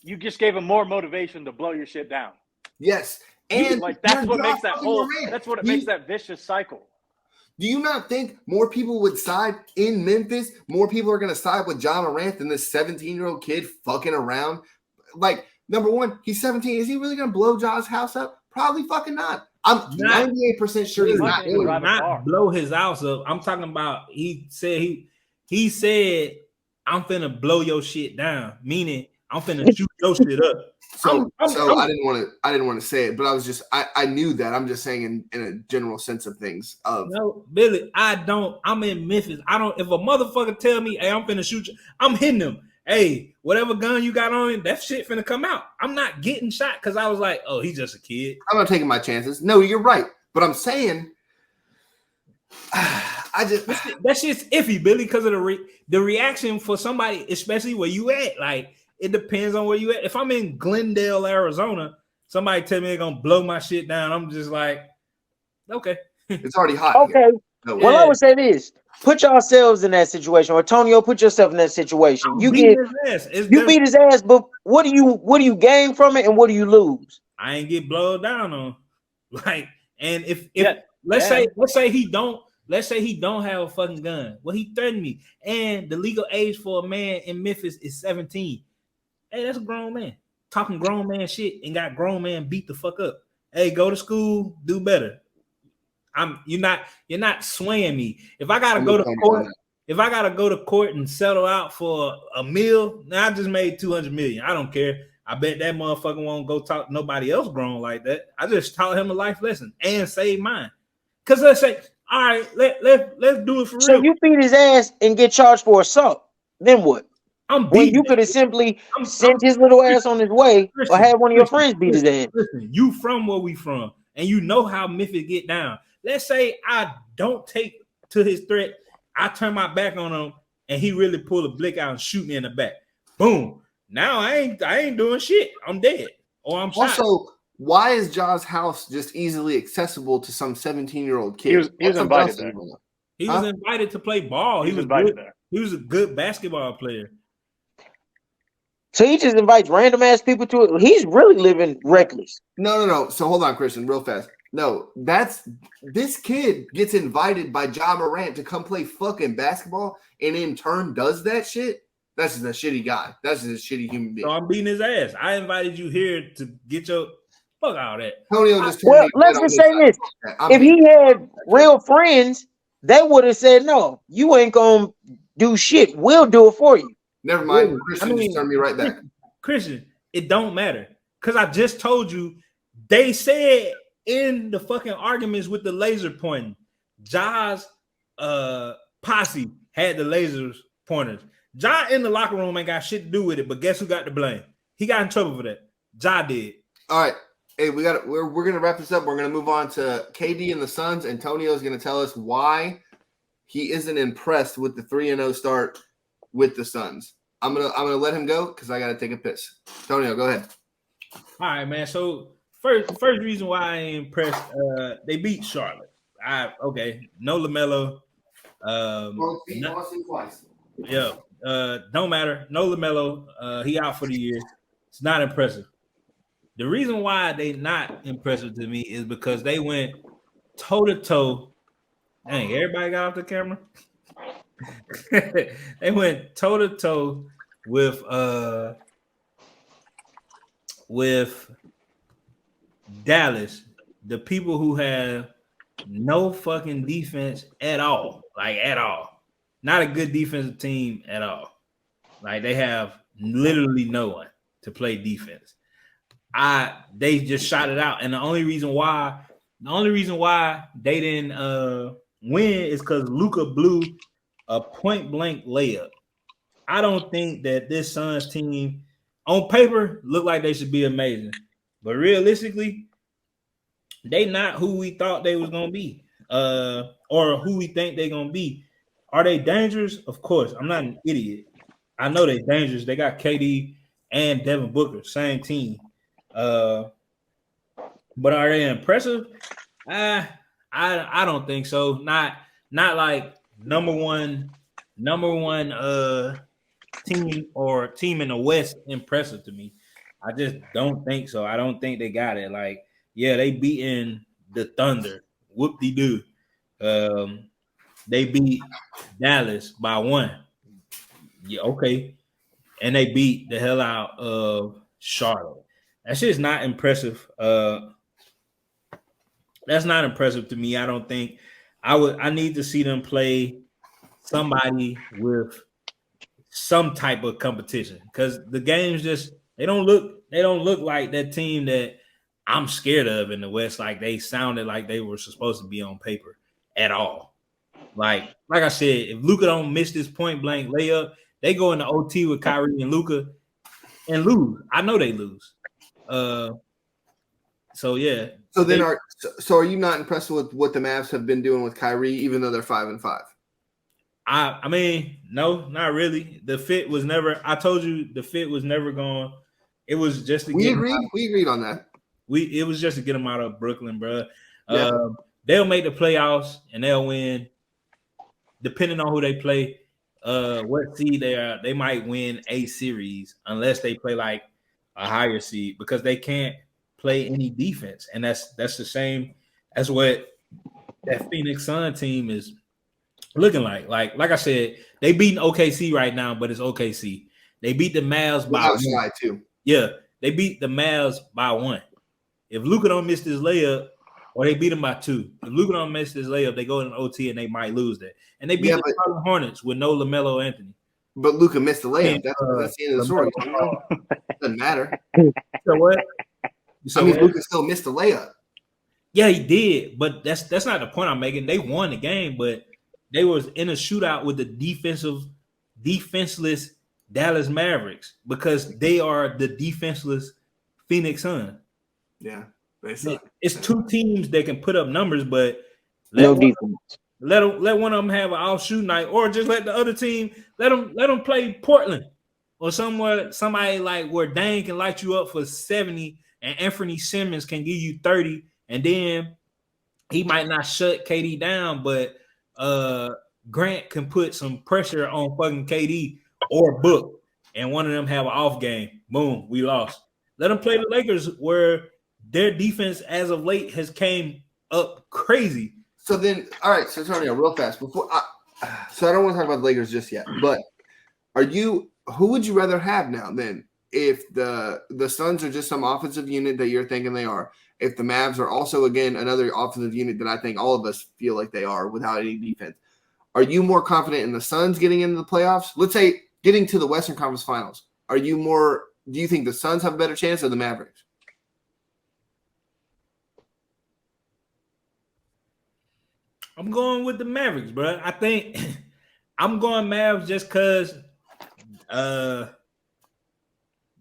B: you just gave him more motivation to blow your shit down.
A: Yes. And
B: Like that's
A: you're
B: what
A: Ja
B: makes that
A: fucking
B: whole
A: Morant.
B: that's what it makes that vicious cycle.
A: Do you not think more people would side in Memphis? More people are going to side with Ja Morant than this 17-year-old kid fucking around? Like, number one, he's 17. Is he really going to blow Ja's house up? Probably fucking not. I'm 98% sure he's not
B: He would
A: doing
B: drive
A: it.
B: a car.
D: Not blow his house up. I'm talking about he said I'm finna blow your shit down, meaning I'm finna shoot your shit up.
A: So I didn't want to say it, but I knew that. I'm just saying in a general sense of things.
D: No, Billy, I'm in Memphis. If a motherfucker tell me, hey, I'm finna shoot you, I'm hitting him. Hey, whatever gun you got on, that shit finna come out. I'm not getting shot because I was like, oh, he's just a kid.
A: I'm not taking my chances. No, you're right. But I'm saying
D: that shit's iffy, Billy, because of the reaction for somebody, especially where you at. Like, it depends on where you at. If I'm in Glendale, Arizona, somebody tell me they're gonna blow my shit down, I'm just like, okay.
A: It's already hot.
C: Okay.
A: Here. No,
C: well, I would say this: put yourselves in that situation, or Tonyo, put yourself in that situation. You beat his ass, but what do you gain from it, and what do you lose?
D: I ain't get blown down on. Like, and if let's say he don't have a fucking gun. Well, he threatened me, and the legal age for a man in Memphis is 17. Hey, that's a grown man talking grown man shit and got grown man beat the fuck up. Hey, go to school, do better. You're not swaying me. If I gotta go to court and settle out for a meal, now I just made $200 million. I don't care. I bet that motherfucker won't go talk to nobody else grown like that. I just taught him a life lesson and save mine. Cause let's say, all right, let's do it for real.
C: So you beat his ass and get charged for assault. Then what? When you could have simply sent his little ass on his way, or had one of your friends beat his ass.
D: Listen, you from where we from, and you know how Memphis get down. Let's say I don't take to his threat. I turn my back on him, and he really pull a blick out and shoot me in the back. Boom. Now I ain't doing shit. I'm dead, or I'm shot.
A: Also, why is Ja's house just easily accessible to some 17-year-old kid?
B: He was invited there.
D: He was invited to play ball. He was invited there. He was a good basketball player.
C: So he just invites random ass people to it. He's really living reckless.
A: No. So hold on, Christian, real fast. No, this kid gets invited by Ja Morant to come play fucking basketball, and in turn does that shit. That's just a shitty guy. That's just a shitty human being.
D: So I'm beating his ass. I invited you here to get your fuck out of that.
A: Tonyo just
C: well, let's just say this: if he had real friends, they would have said, "No, you ain't gonna do shit. We'll do it for you."
A: Never mind. Christian just turned me right back.
D: Christian, it don't matter. Because I just told you, they said in the fucking arguments with the laser pointing, Ja's posse had the laser pointers. Ja in the locker room ain't got shit to do with it, but guess who got the blame? He got in trouble for that. Ja did.
A: All right. Hey, we're gonna wrap this up. We're gonna move on to KD and the Suns. Antonio is gonna tell us why he isn't impressed with the 3-0 start with the Suns. I'm gonna let him go because I gotta take a piss. Antonio, go ahead.
D: All right, man. So first reason why I ain't impressed, they beat Charlotte. No LaMelo.
A: Twice.
D: Yeah. Don't matter. No LaMelo. He out for the year. It's not impressive. The reason why they not impressive to me is because they went toe to toe. Dang, everybody got off the camera. They went toe to toe with Dallas, the people who have no fucking defense at all, like at all. Not a good defensive team at all. Like they have literally no one to play defense. They just shot it out, and the only reason why they didn't win is because Luka blew a point blank layup. I don't think that this Suns team on paper look like they should be amazing, but realistically, they not who we thought they was gonna be, or who we think they're gonna be. Are they dangerous? Of course. I'm not an idiot. I know they're dangerous. They got KD and Devin Booker, same team. But are they impressive? I I don't think so. Not like number one team or team in the West impressive to me. I just don't think so. I don't think they got it. Like, yeah, they beating the Thunder. Whoop de doo. They beat Dallas by 1. Yeah, okay. And they beat the hell out of Charlotte. That's just not impressive. That's not impressive to me. I don't think I need to see them play somebody with some type of competition because the games just they don't look like that team that I'm scared of in the West. Like they sounded like they were supposed to be on paper at all. Like I said, if Luka don't miss this point blank layup, they go into OT with Kyrie and Luka and lose. I know they lose. So yeah.
A: So then are you not impressed with what the Mavs have been doing with Kyrie, even though they're 5-5?
D: I mean, no, not really. The fit was never. I told you the fit was never going. It was just to
A: We agreed on that.
D: It was just to get them out of Brooklyn, bro.
A: Yeah.
D: They'll make the playoffs and they'll win. Depending on who they play, what seed they are, they might win a series unless they play like a higher seed because they can't play any defense, and that's the same. That's what that Phoenix Sun team is looking like. Like I said, they beating OKC right now, but it's OKC. They beat the Mavs by 1.
A: Too.
D: Yeah, they beat the Mavs by 1. If Luka don't miss this layup, or they beat them by 2. If Luka don't miss this layup, they go in OT and they might lose that. And they beat the Charlotte Hornets with no LaMelo Anthony.
A: But Luka missed the layup. That's the end of the story. Doesn't matter.
D: So what?
A: So Luka still missed the layup.
D: Yeah, he did, but that's not the point I'm making. They won the game, but they was in a shootout with the defenseless Dallas Mavericks because they are the defenseless Phoenix Suns.
A: Yeah,
D: it's 2 teams that can put up numbers, but
C: no defense.
D: Let one of them have an off shoot night, or just let the other team let them play Portland or somebody like where Dane can light you up for 70 and Anthony Simmons can give you 30, and then he might not shut KD down, but Grant can put some pressure on fucking KD or Book, and one of them have an off game. Boom, we lost. Let them play the Lakers where their defense as of late has came up crazy.
A: So then, all right, so Antonio, real fast so I don't want to talk about the Lakers just yet, but who would you rather have now then? If the Suns are just some offensive unit that you're thinking they are, if the Mavs are also, again, another offensive unit that I think all of us feel like they are without any defense, are you more confident in the Suns getting into the playoffs? Let's say getting to the Western Conference Finals. Do you think the Suns have a better chance or the Mavericks?
D: I'm going with the Mavericks, bro. I think I'm going Mavs just because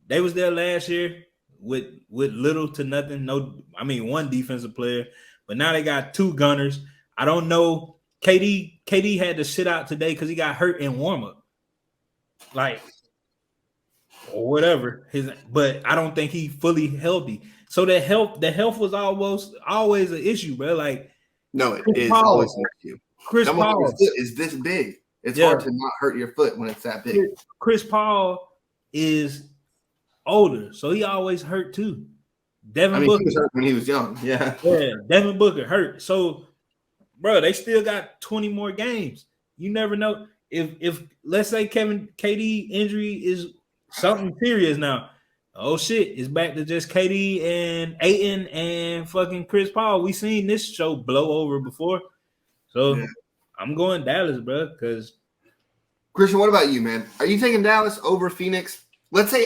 D: they was there last year with little to nothing. One defensive player, but now they got 2 gunners. I don't know. KD had to sit out today because he got hurt in warm-up. Like, or whatever. But I don't think he fully healthy. So the health was always an issue, bro. Like,
A: no, it is always an issue.
D: Chris Paul
A: is this big. It's hard to not hurt your foot when it's that big.
D: Chris Paul is older, so he always hurt too. Devin Booker
A: he was hurt when he was young. Yeah.
D: Devin Booker hurt. So, bro, they still got 20 more games. You never know if let's say KD injury is something serious now. Oh shit, it's back to just KD and Ayton and fucking Chris Paul. We seen this show blow over before. So yeah. I'm going Dallas, bro, because
A: Christian, what about you, man? Are you taking Dallas over Phoenix? Let's say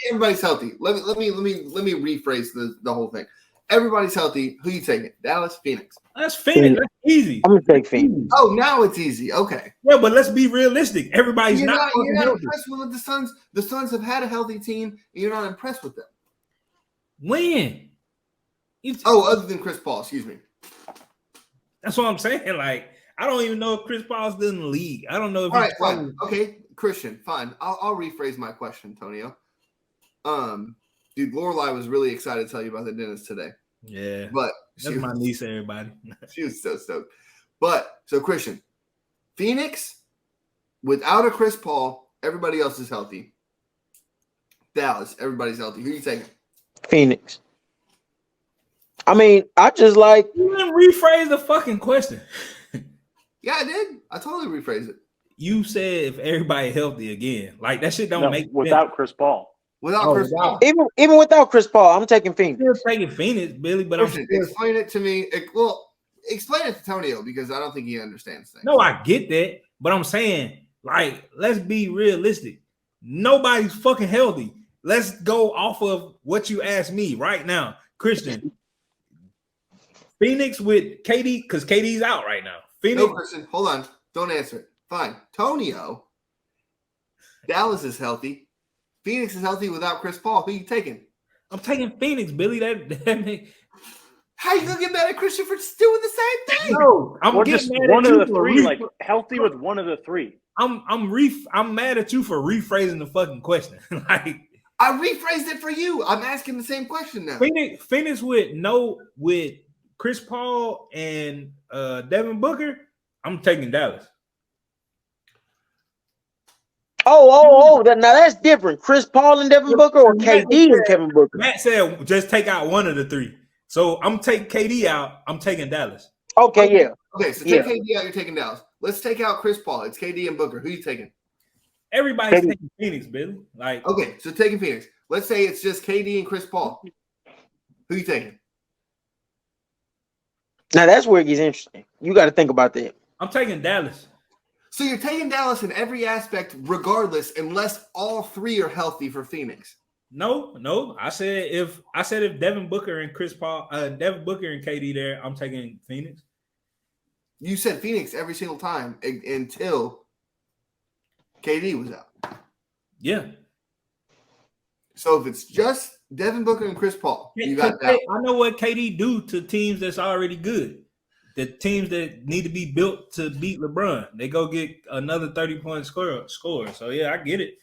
A: everybody's healthy. Let me rephrase the whole thing. Everybody's healthy. Who you taking? Dallas, Phoenix.
D: That's Phoenix. That's easy.
C: I'm gonna take Phoenix.
A: Oh, now it's easy. Okay.
D: Yeah, but let's be realistic. Everybody's
A: you're
D: not
A: impressed with the Suns. The Suns have had a healthy team, and you're not impressed with them.
D: When?
A: Other than Chris Paul, excuse me.
D: That's what I'm saying. Like, I don't even know if Chris Paul's still in the league. I don't know if.
A: All right, fine. Okay, Christian, fine. I'll rephrase my question, Antonio. Dude, Lorelai was really excited to tell you about the dentist today.
D: Yeah,
A: But
D: that's my niece, everybody.
A: she was so stoked. But so Christian, Phoenix, without a Chris Paul, everybody else is healthy. Dallas, everybody's healthy. Who are you taking?
C: Phoenix. I mean, I just like.
D: You didn't rephrase the fucking question.
A: Yeah, I did. I totally rephrased it.
D: You said if everybody healthy again, like that shit don't make
B: without Chris Paul.
A: Without Chris Paul.
C: Even without Chris Paul, I'm taking Phoenix.
D: Still taking Phoenix, Billy, but
A: Listen, explain it to me. Explain it to Tonio because I don't think he understands things.
D: No, I get that, but I'm saying, like, let's be realistic. Nobody's fucking healthy. Let's go off of what you asked me right now, Christian. Phoenix with KD, because KD's out right now. Phoenix.
A: No, Christian, hold on. Don't answer it. Fine. Tonio. Dallas is healthy. Phoenix is healthy without Chris Paul. Who are you taking?
D: I'm taking Phoenix, Billy.
A: How you gonna get mad at Christian for doing the same thing?
D: No, I'm
B: or
D: getting
B: just
D: mad
B: one
D: at
B: of
D: you
B: the
D: for
B: three, like healthy with one of the three.
D: I'm mad at you for rephrasing the fucking question. Like
A: I rephrased it for you. I'm asking the same question now.
D: Phoenix with Chris Paul and Devin Booker. I'm taking Dallas.
C: Now that's different. Chris Paul and Devin Booker, or KD and Kevin Booker.
D: Matt said just take out one of the three. So I'm taking KD out. I'm taking Dallas.
C: Okay, yeah.
A: Okay, so take KD out. You're taking Dallas. Let's take out Chris Paul. It's KD and Booker. Who are you taking?
D: Everybody's taking Phoenix, Billy. Like
A: okay, so taking Phoenix. Let's say it's just KD and Chris Paul. Who are you taking?
C: Now that's where it gets interesting. You got to think about that.
D: I'm taking Dallas.
A: So you're taking Dallas in every aspect, regardless, unless all three are healthy for Phoenix.
D: No. I said if Devin Booker and Chris Paul, Devin Booker and KD there, I'm taking Phoenix.
A: You said Phoenix every single time until KD was out.
D: Yeah.
A: So if it's just Devin Booker and Chris Paul, you got that.
D: I know what KD do to teams that's already good. The teams that need to be built to beat LeBron, they go get another 30-point score. So yeah, I get it.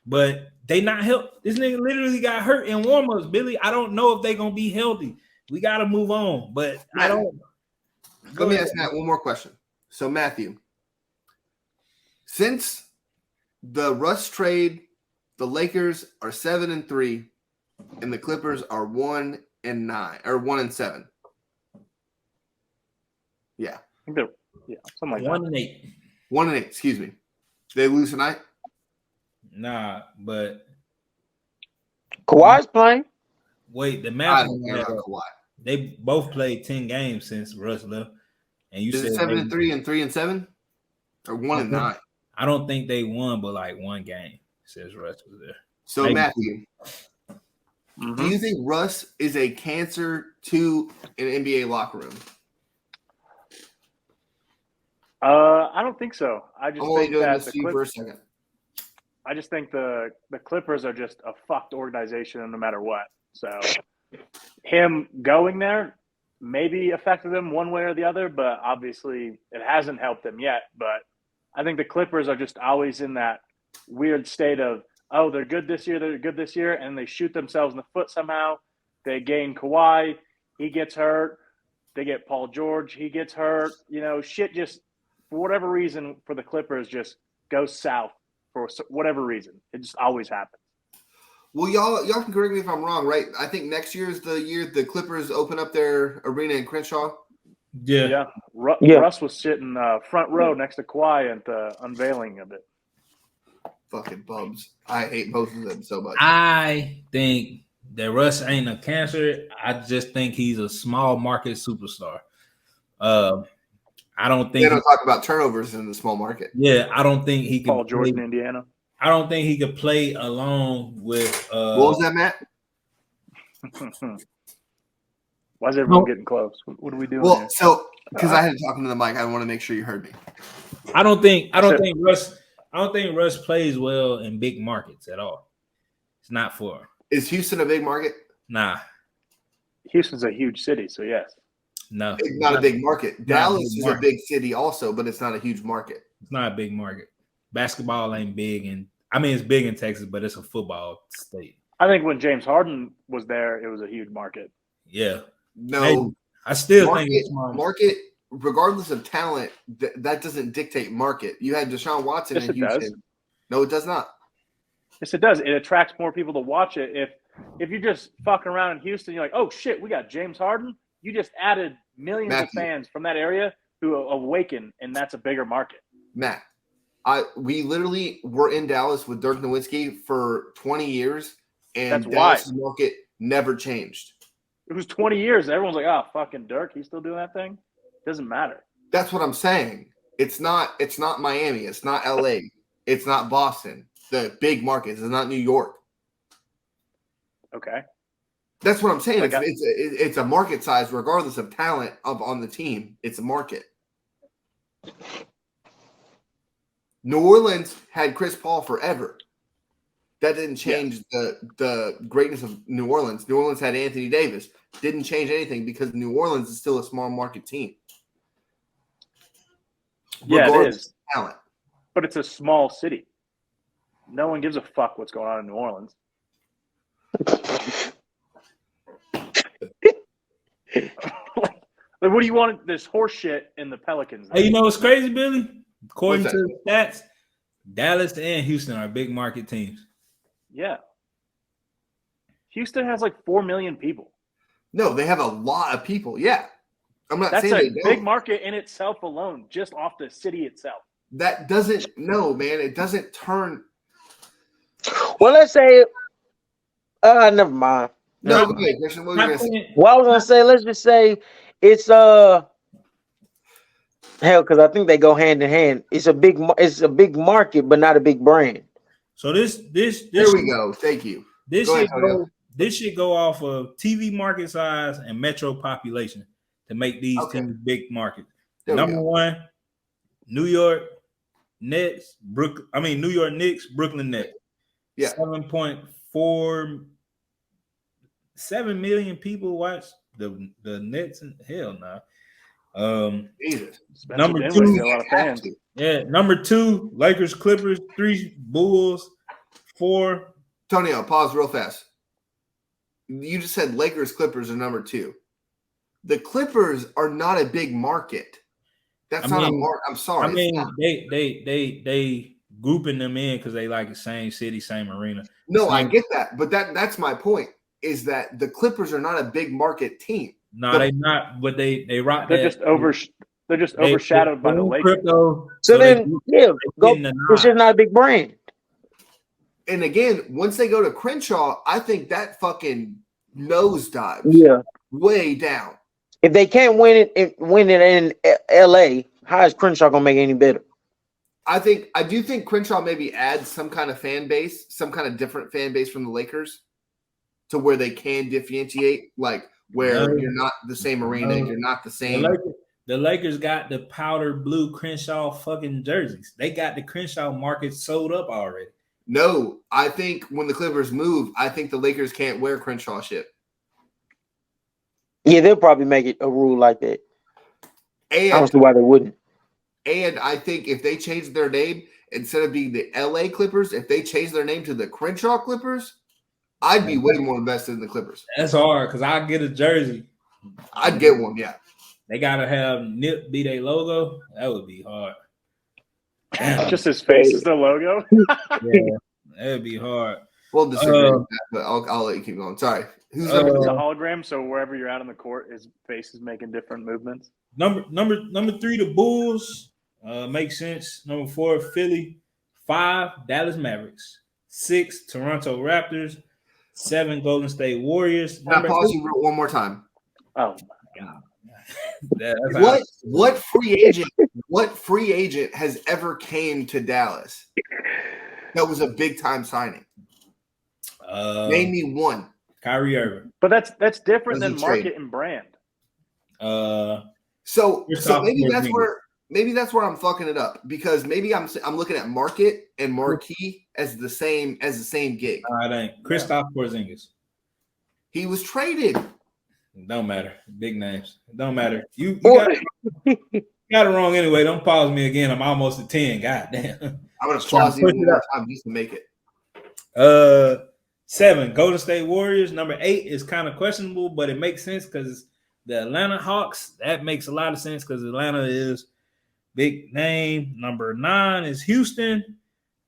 D: But they not help. This nigga literally got hurt in warm-ups, Billy. I don't know if they gonna be healthy. We gotta move on. But I don't.
A: Let me ask Matt one more question. So Matthew, since the Russ trade, the Lakers are 7-3, and the Clippers are 1-9 or 1-7. Yeah.
B: Yeah, something like
D: 1-8.
A: 1-8, excuse me. Did they lose tonight?
D: Nah, but
C: Kawhi's playing.
D: Wait, the
A: I
D: math.
A: don't care about Kawhi.
D: They both played 10 games since Russ left. And you
A: Is
D: said
A: it 7-3 and 3-7? Or 1-9?
D: I don't think they won, but like one game since Russ was there.
A: So
D: Maybe.
A: Matthew, do you think Russ is a cancer to an NBA locker room?
B: I don't think so. I just
A: only
B: think
A: doing
B: that
A: this to you for a second.
B: I just think the Clippers are just a fucked organization no matter what. So him going there maybe affected them one way or the other, but obviously it hasn't helped them yet. But I think the Clippers are just always in that weird state of, oh, they're good this year, and they shoot themselves in the foot somehow. They gain Kawhi, he gets hurt. They get Paul George, he gets hurt. You know, shit just, for whatever reason, for the Clippers just goes south for whatever reason. It just always happens.
A: Well, y'all can correct me if I'm wrong, right? I think next year is the year the Clippers open up their arena in Crenshaw.
B: Yeah. Russ was sitting front row next to Kawhi at the unveiling of it.
A: Fucking bums. I hate both of them so much.
D: I think that Russ ain't a cancer. I just think he's a small market superstar. I don't think
A: they don't talk about turnovers in the small market.
D: Yeah, I don't think he can.
B: Paul George in Indiana.
D: I don't think he could play along with.
A: What was that, Matt?
B: Why is everyone getting close? What are we doing?
A: Well,
B: here?
A: so because I had to talk into the mic, I want to make sure you heard me.
D: I don't think Russ plays well in big markets at all. It's not for him.
A: Is Houston a big market?
D: Nah.
B: Houston's a huge city, so yes.
A: No. It's not a big market. Dallas is a big city also, but it's not a huge market.
D: It's not a big market. Basketball ain't big, and I mean it's big in Texas, but it's a football state.
B: I think when James Harden was there, it was a huge market.
D: Yeah.
A: No,
D: Maybe. I still think
A: market,
D: it's smart.
A: market, regardless of talent, that doesn't dictate market. You had Deshaun Watson
B: Yes,
A: in
B: it
A: Houston.
B: does.
A: No, it does not.
B: Yes, it does. It attracts more people to watch it. If you're just fucking around in Houston, you're like, oh shit, we got James Harden. You just added millions of
A: Matthew.
B: fans from that area who awaken, and that's a bigger market.
A: Matt, we literally were in Dallas with Dirk Nowitzki for 20 years, and
B: That's
A: Dallas'
B: why.
A: market never changed.
B: It was 20 years. Everyone's like, oh, fucking Dirk, he's still doing that thing. Doesn't matter.
A: That's what I'm saying. It's not Miami. It's not LA. It's not Boston. The big markets. It's not New York.
B: Okay.
A: That's what I'm saying.
B: Like
A: It's a market size, regardless of talent on the team. It's a market. New Orleans had Chris Paul forever. That didn't change the greatness of New Orleans. New Orleans had Anthony Davis. Didn't change anything because New Orleans is still a small market team.
B: Yeah, it is.
A: Of talent.
B: But it's a small city. No one gives a fuck what's going on in New Orleans. Like, what do you want? This horse shit in the Pelicans.
D: Hey, you know what's crazy, Billy? According
A: What's
D: to the stats, Dallas and Houston are big market teams.
B: Yeah. Houston has like 4 million people.
A: No, they have a lot of people. Yeah. I'm not
B: That's
A: saying
B: a
A: they
B: big
A: don't.
B: market in itself alone, just off the city itself.
A: That doesn't – no, man. It doesn't turn –
C: Well, let's say never mind.
A: No, go ahead, Christian. What were you going to say?
C: Well, I was gonna say, let's just say it's hell, because I think they go hand in hand. It's a big market, but not a big brand.
D: So this
A: There we go. Thank you.
D: This
A: Go
D: should
A: ahead, Julio.
D: this should go off of TV market size and metro population to make these teams big markets.
A: There we
D: Number
A: go.
D: one, New York Nets, New York Knicks, Brooklyn Nets.
A: Yeah.
D: 7 million people watch the Nets, and hell no.
A: Jesus.
D: Number
B: Dinwiddie's
D: two,
B: got a lot of fans.
D: number 2, Lakers, Clippers, 3, Bulls, 4.
A: Tonio, pause real fast. You just said Lakers, Clippers are number 2. The Clippers are not a big market. That's not a market. I'm sorry.
D: I mean, they grouping them in because they like the same city, same arena.
A: No, I get that, but that's my point. Is that the Clippers are not a big market team?
D: No, they not, but they rock.
B: They're just overshadowed by the Lakers.
C: So then, it's just not a big brand.
A: And again, once they go to Crenshaw, I think that fucking nosedives.
C: Yeah,
A: way down.
C: If they can't win it in LA, how is Crenshaw gonna make it any better?
A: I do think Crenshaw maybe adds some kind of fan base, some kind of different fan base from the Lakers, to where they can differentiate, like where you're not the same arena, you're not the same.
D: The Lakers got the powder blue Crenshaw fucking jerseys. They got the Crenshaw market sold up already.
A: No, I think when the Clippers move, I think the Lakers can't wear Crenshaw shit.
C: Yeah, they'll probably make it a rule like that.
A: And
C: I don't see why they wouldn't.
A: And I think if they change their name, instead of being the LA Clippers, if they change their name to the Crenshaw Clippers, I'd be way more invested in the Clippers.
D: That's hard because I'll get a jersey.
A: I'd get one, yeah.
D: They gotta have Nip be their logo. That would be hard.
B: Just his face is the logo.
D: Yeah, that'd be hard.
A: We'll disagree with that, but I'll let you keep going. Sorry.
B: It's a hologram, so wherever you're out on the court, his face is making different movements.
D: Number 3, the Bulls. Makes sense. Number 4, Philly. 5, Dallas Mavericks. 6, Toronto Raptors. 7, Golden State Warriors.
A: Can I pause you one more time?
B: Oh my god.
A: What free agent has ever came to Dallas that was a big time signing? Name me one.
D: Kyrie Irving.
B: But that's different than market and brand.
A: So maybe that's where I'm fucking it up, because maybe I'm looking at market and marquee as the same gig.
D: It ain't. Kristaps Porzingis.
A: He was traded.
D: Don't matter. Big names. Don't matter. You got it wrong anyway. Don't pause me again. I'm almost at 10. God damn.
A: I'm gonna pause you one more time just to make it.
D: 7, Golden State Warriors. Number 8 is kind of questionable, but it makes sense because the Atlanta Hawks. That makes a lot of sense because Atlanta is big name. Number 9 is Houston.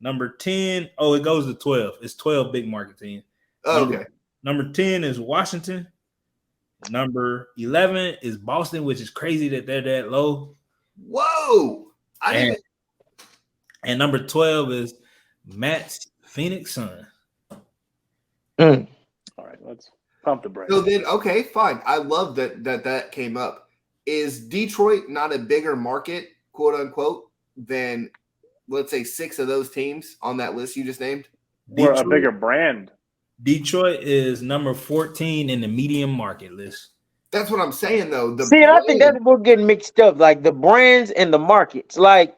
D: Number 10, it goes to 12. It's 12 big market teams.
A: Okay.
D: Number 10 is Washington. Number 11 is Boston, which is crazy that they're that low.
A: Whoa!
D: And number 12 is Matt's Phoenix Sun.
B: All right, let's pump the brakes.
A: So then, okay, fine. I love that came up. Is Detroit not a bigger market, quote unquote, than let's say 6 of those teams on that list you just named?
B: We're a bigger brand.
D: Detroit is number 14 in the medium market list.
A: That's what I'm saying, though.
C: I think that's we're getting mixed up, like the brands and the markets. Like,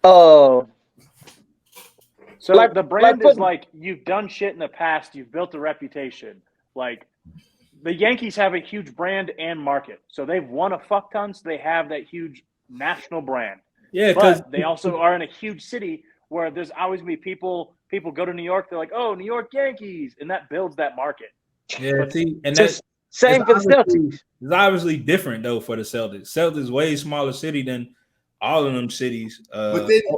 B: so
C: like,
B: the brand is like you've done shit in the past, you've built a reputation. Like the Yankees have a huge brand and market, so they've won a fuck ton, so they have that huge national brand.
D: Yeah,
B: but they also are in a huge city where there's always gonna be people go to New York, they're like, oh, New York Yankees, and that builds that market.
D: Yeah, see, and that's
C: same for the Celtics.
D: It's obviously different though for the Celtics. Celtics way smaller city than all of them cities.
A: But then I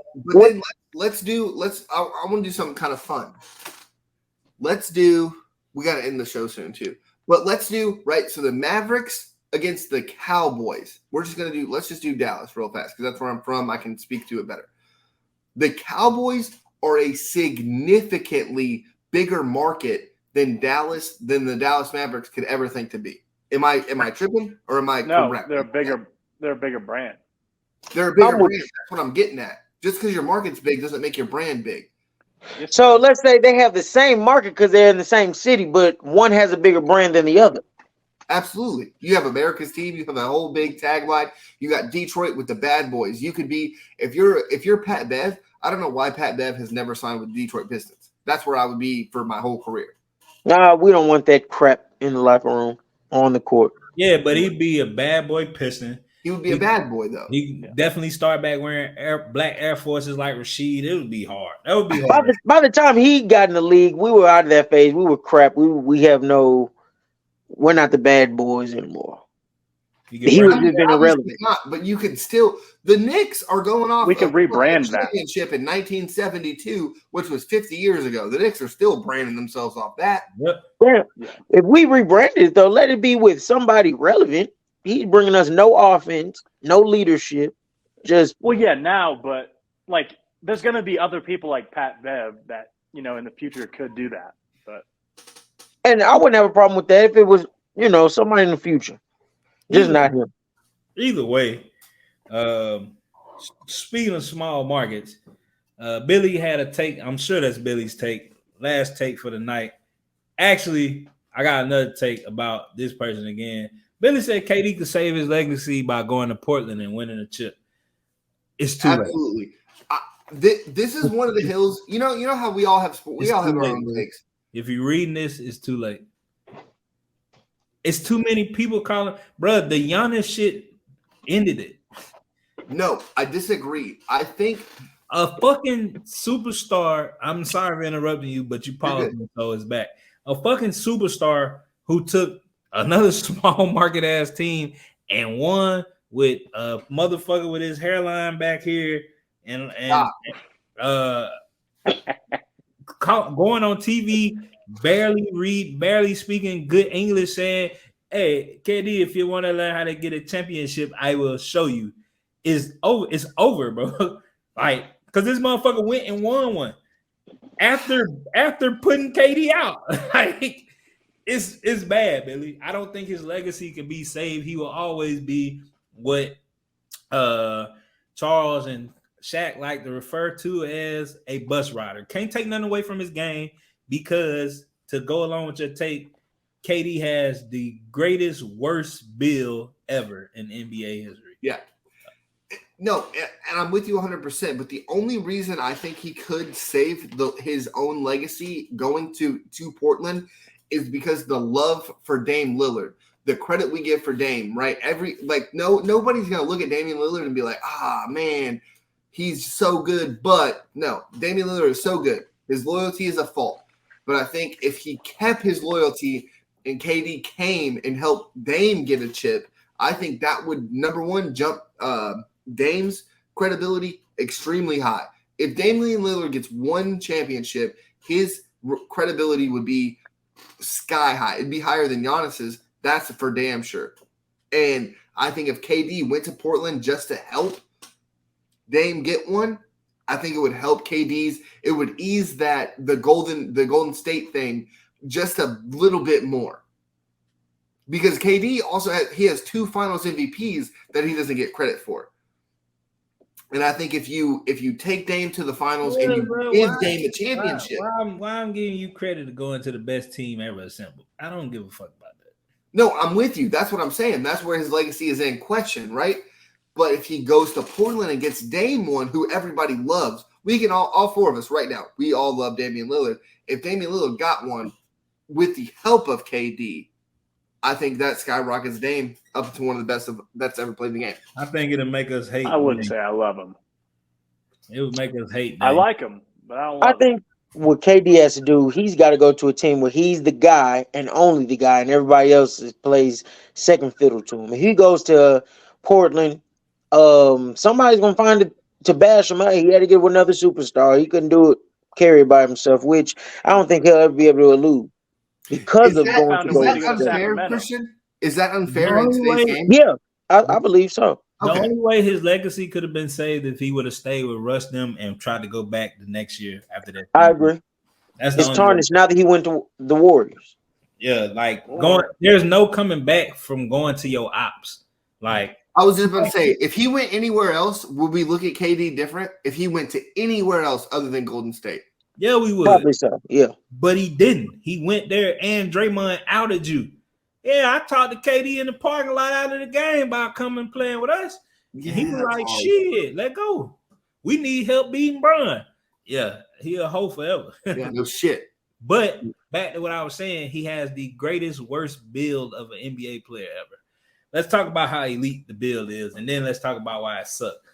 A: want to do something kind of fun. We got to end the show soon too. But let's do, right, so the Mavericks against the Cowboys. Let's just do Dallas real fast because that's where I'm from. I can speak to it better. The Cowboys are a significantly bigger market than the Dallas Mavericks could ever think to be. Am I tripping or am I correct?
B: They're a bigger brand.
A: They're a bigger brand. That's what I'm getting at. Just because your market's big doesn't make your brand big.
C: So let's say they have the same market because they're in the same city, but one has a bigger brand than the other.
A: Absolutely. You have America's team. You have a whole big tagline. You got Detroit with the bad boys. You could be, if you're Pat Bev, I don't know why Pat Bev has never signed with the Detroit Pistons. That's where I would be for my whole career.
C: Nah, we don't want that crap in the locker room on the court.
D: Yeah, but he'd be a bad boy Piston.
A: He would be a bad boy, though.
D: He definitely start back wearing black Air Forces like Rasheed. It would be hard. That would be hard.
C: By the time he got in the league, we were out of that phase. We were crap. We're not the bad boys anymore. He was just irrelevant.
A: But you could still. The Knicks are going off.
B: We could rebrand that
A: championship in 1972, which was 50 years ago. The Knicks are still branding themselves off that.
D: Yep.
C: Yeah. If we rebrand it, though, let it be with somebody relevant. He's bringing us no offense, no leadership.
B: Now, but like, there's going to be other people like Pat Bev that in the future could do that.
C: And I wouldn't have a problem with that if it was somebody in the future. Just not him.
D: Either way, speaking of small markets, Billy had a take. I'm sure that's Billy's take. Last take for the night. Actually, I got another take about this person again. Billy said KD could save his legacy by going to Portland and winning a chip. It's too
A: absolutely. This is one of the hills. You know how we all have our own takes.
D: If you're reading this, it's too late. It's too many people calling, bro. The Giannis shit ended it.
A: No, I disagree. I think
D: a fucking superstar. I'm sorry for interrupting you, but you paused me, so it's back. A fucking superstar who took another small market ass team and won with a motherfucker with his hairline back here and going on TV, barely speaking good English, saying, "Hey, KD, if you want to learn how to get a championship, I will show you." It's over, bro. Like, because this motherfucker went and won one after putting KD out. Like, it's bad, Billy. I don't think his legacy can be saved. He will always be what Charles and Shaq like to refer to as a bus rider. Can't take nothing away from his game, because to go along with your take, KD has the greatest worst bill ever in NBA history.
A: Yeah. No, and I'm with you 100%, but the only reason I think he could save his own legacy going to Portland is because the love for Dame Lillard, the credit we give for Dame, right? Nobody's going to look at Damian Lillard and be like, man, he's so good. But no, Damian Lillard is so good. His loyalty is a fault. But I think if he kept his loyalty and KD came and helped Dame get a chip, I think that would, number one, jump Dame's credibility extremely high. If Damian Lillard gets one championship, his credibility would be sky high. It'd be higher than Giannis's. That's for damn sure. And I think if KD went to Portland just to help Dame get one, I think it would help KD's. It would ease the Golden State thing just a little bit more. Because KD also has 2 Finals MVPs that he doesn't get credit for. And I think if you take Dame to the finals and you give Dame a championship,
D: why I'm giving you credit to going to the best team ever assembled? I don't give a fuck about that.
A: No, I'm with you. That's what I'm saying. That's where his legacy is in question, right? But if he goes to Portland and gets Dame one, who everybody loves, we can all 4 of us right now, we all love Damian Lillard. If Damian Lillard got one with the help of KD, I think that skyrockets Dame up to one of the best that's ever played in the game.
D: I think it'll make us hate.
B: I wouldn't say I love him.
D: It would make us hate Dame.
B: I like him, but I don't love
C: I think what KD has to do, he's got to go to a team where he's the guy and only the guy, and everybody else plays second fiddle to him. If he goes to Portland, somebody's gonna find it to bash him out. He had to get with another superstar. He couldn't do it, carry it by himself, which I don't think he'll ever be able to elude because of going to
A: Is that unfair, Christian? Is that unfair in today's game?
C: Yeah, I believe so.
D: The only way his legacy could have been saved if he would have stayed with Russ them and tried to go back the next year after that.
C: I agree. It's tarnished now that he went to the Warriors.
D: Yeah, like there's no coming back from going to your ops. Like
A: I was just about to say, if he went anywhere else, would we look at KD different? If he went to anywhere else other than Golden State?
D: Yeah, we would.
C: Probably so, yeah.
D: But he didn't. He went there and Draymond outed you. Yeah, I talked to KD in the parking lot out of the game about coming playing with us. Yeah, he was like, shit, let go. We need help beating Bron. Yeah, he a hoe forever.
A: Yeah, no shit.
D: But back to what I was saying, he has the greatest, worst build of an NBA player ever. Let's talk about how elite the build is, and then let's talk about why it sucked.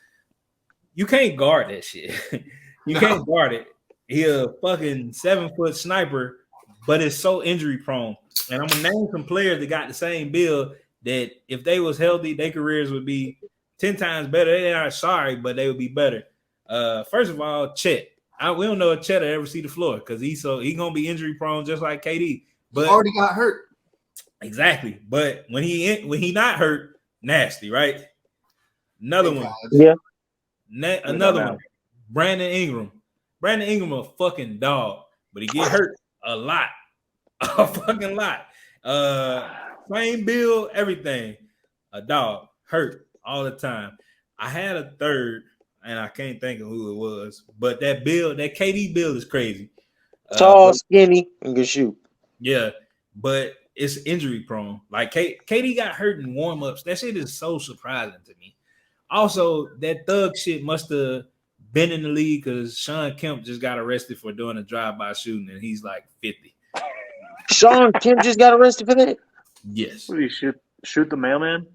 D: You can't guard that shit. You can't guard it. He a fucking 7-foot sniper, but it's so injury prone. And I'm gonna name some players that got the same build that if they was healthy, their careers would be 10 times better. They aren't sorry, but they would be better. First of all, Chet. We don't know if Chet will ever see the floor because he gonna be injury prone just like KD. But
A: he already got hurt.
D: Exactly. But when he not hurt, nasty, right? Another one.
C: Yeah.
D: Another one. Brandon Ingram. Brandon Ingram a fucking dog, but he get hurt a lot. A fucking lot. Same build, everything. A dog. Hurt all the time. I had a third, and I can't think of who it was, but that KD build is crazy.
C: Tall, skinny, and can shoot.
D: Yeah, but it's injury prone. Like KD got hurt in warm-ups. That shit is so surprising to me. Also, that thug shit must have been in the league because Sean Kemp just got arrested for doing a drive-by shooting, and he's like 50.
C: Sean Kemp just got arrested for that?
D: Yes.
B: What did he shoot the mailman?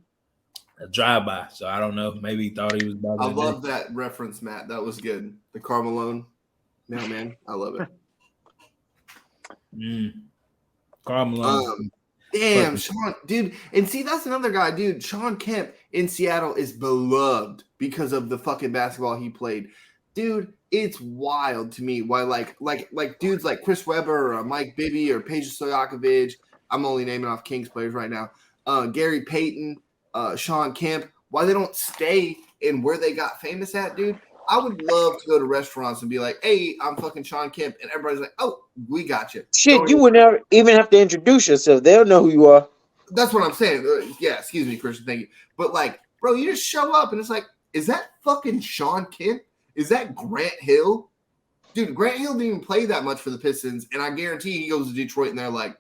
D: A drive-by. So I don't know. Maybe he thought he was about to.
A: I love that reference, Matt. That was good. The Karl Malone mailman. I love it.
D: Karl Malone.
A: Damn, Sean, dude. And see, that's another guy, dude. Sean Kemp in Seattle is beloved because of the fucking basketball he played. Dude, it's wild to me why like dudes like Chris Webber or Mike Bibby or Peja Stojakovic. I'm only naming off Kings players right now. Gary Payton, Sean Kemp, why they don't stay in where they got famous at, dude. I would love to go to restaurants and be like, hey, I'm fucking Sean Kemp. And everybody's like, oh, we got you.
C: Shit, you would never even have to introduce yourself. They'll know who you are.
A: That's what I'm saying. Yeah, excuse me, Christian. Thank you. But like, bro, you just show up and it's like, is that fucking Sean Kemp? Is that Grant Hill? Dude, Grant Hill didn't even play that much for the Pistons. And I guarantee he goes to Detroit and they're like,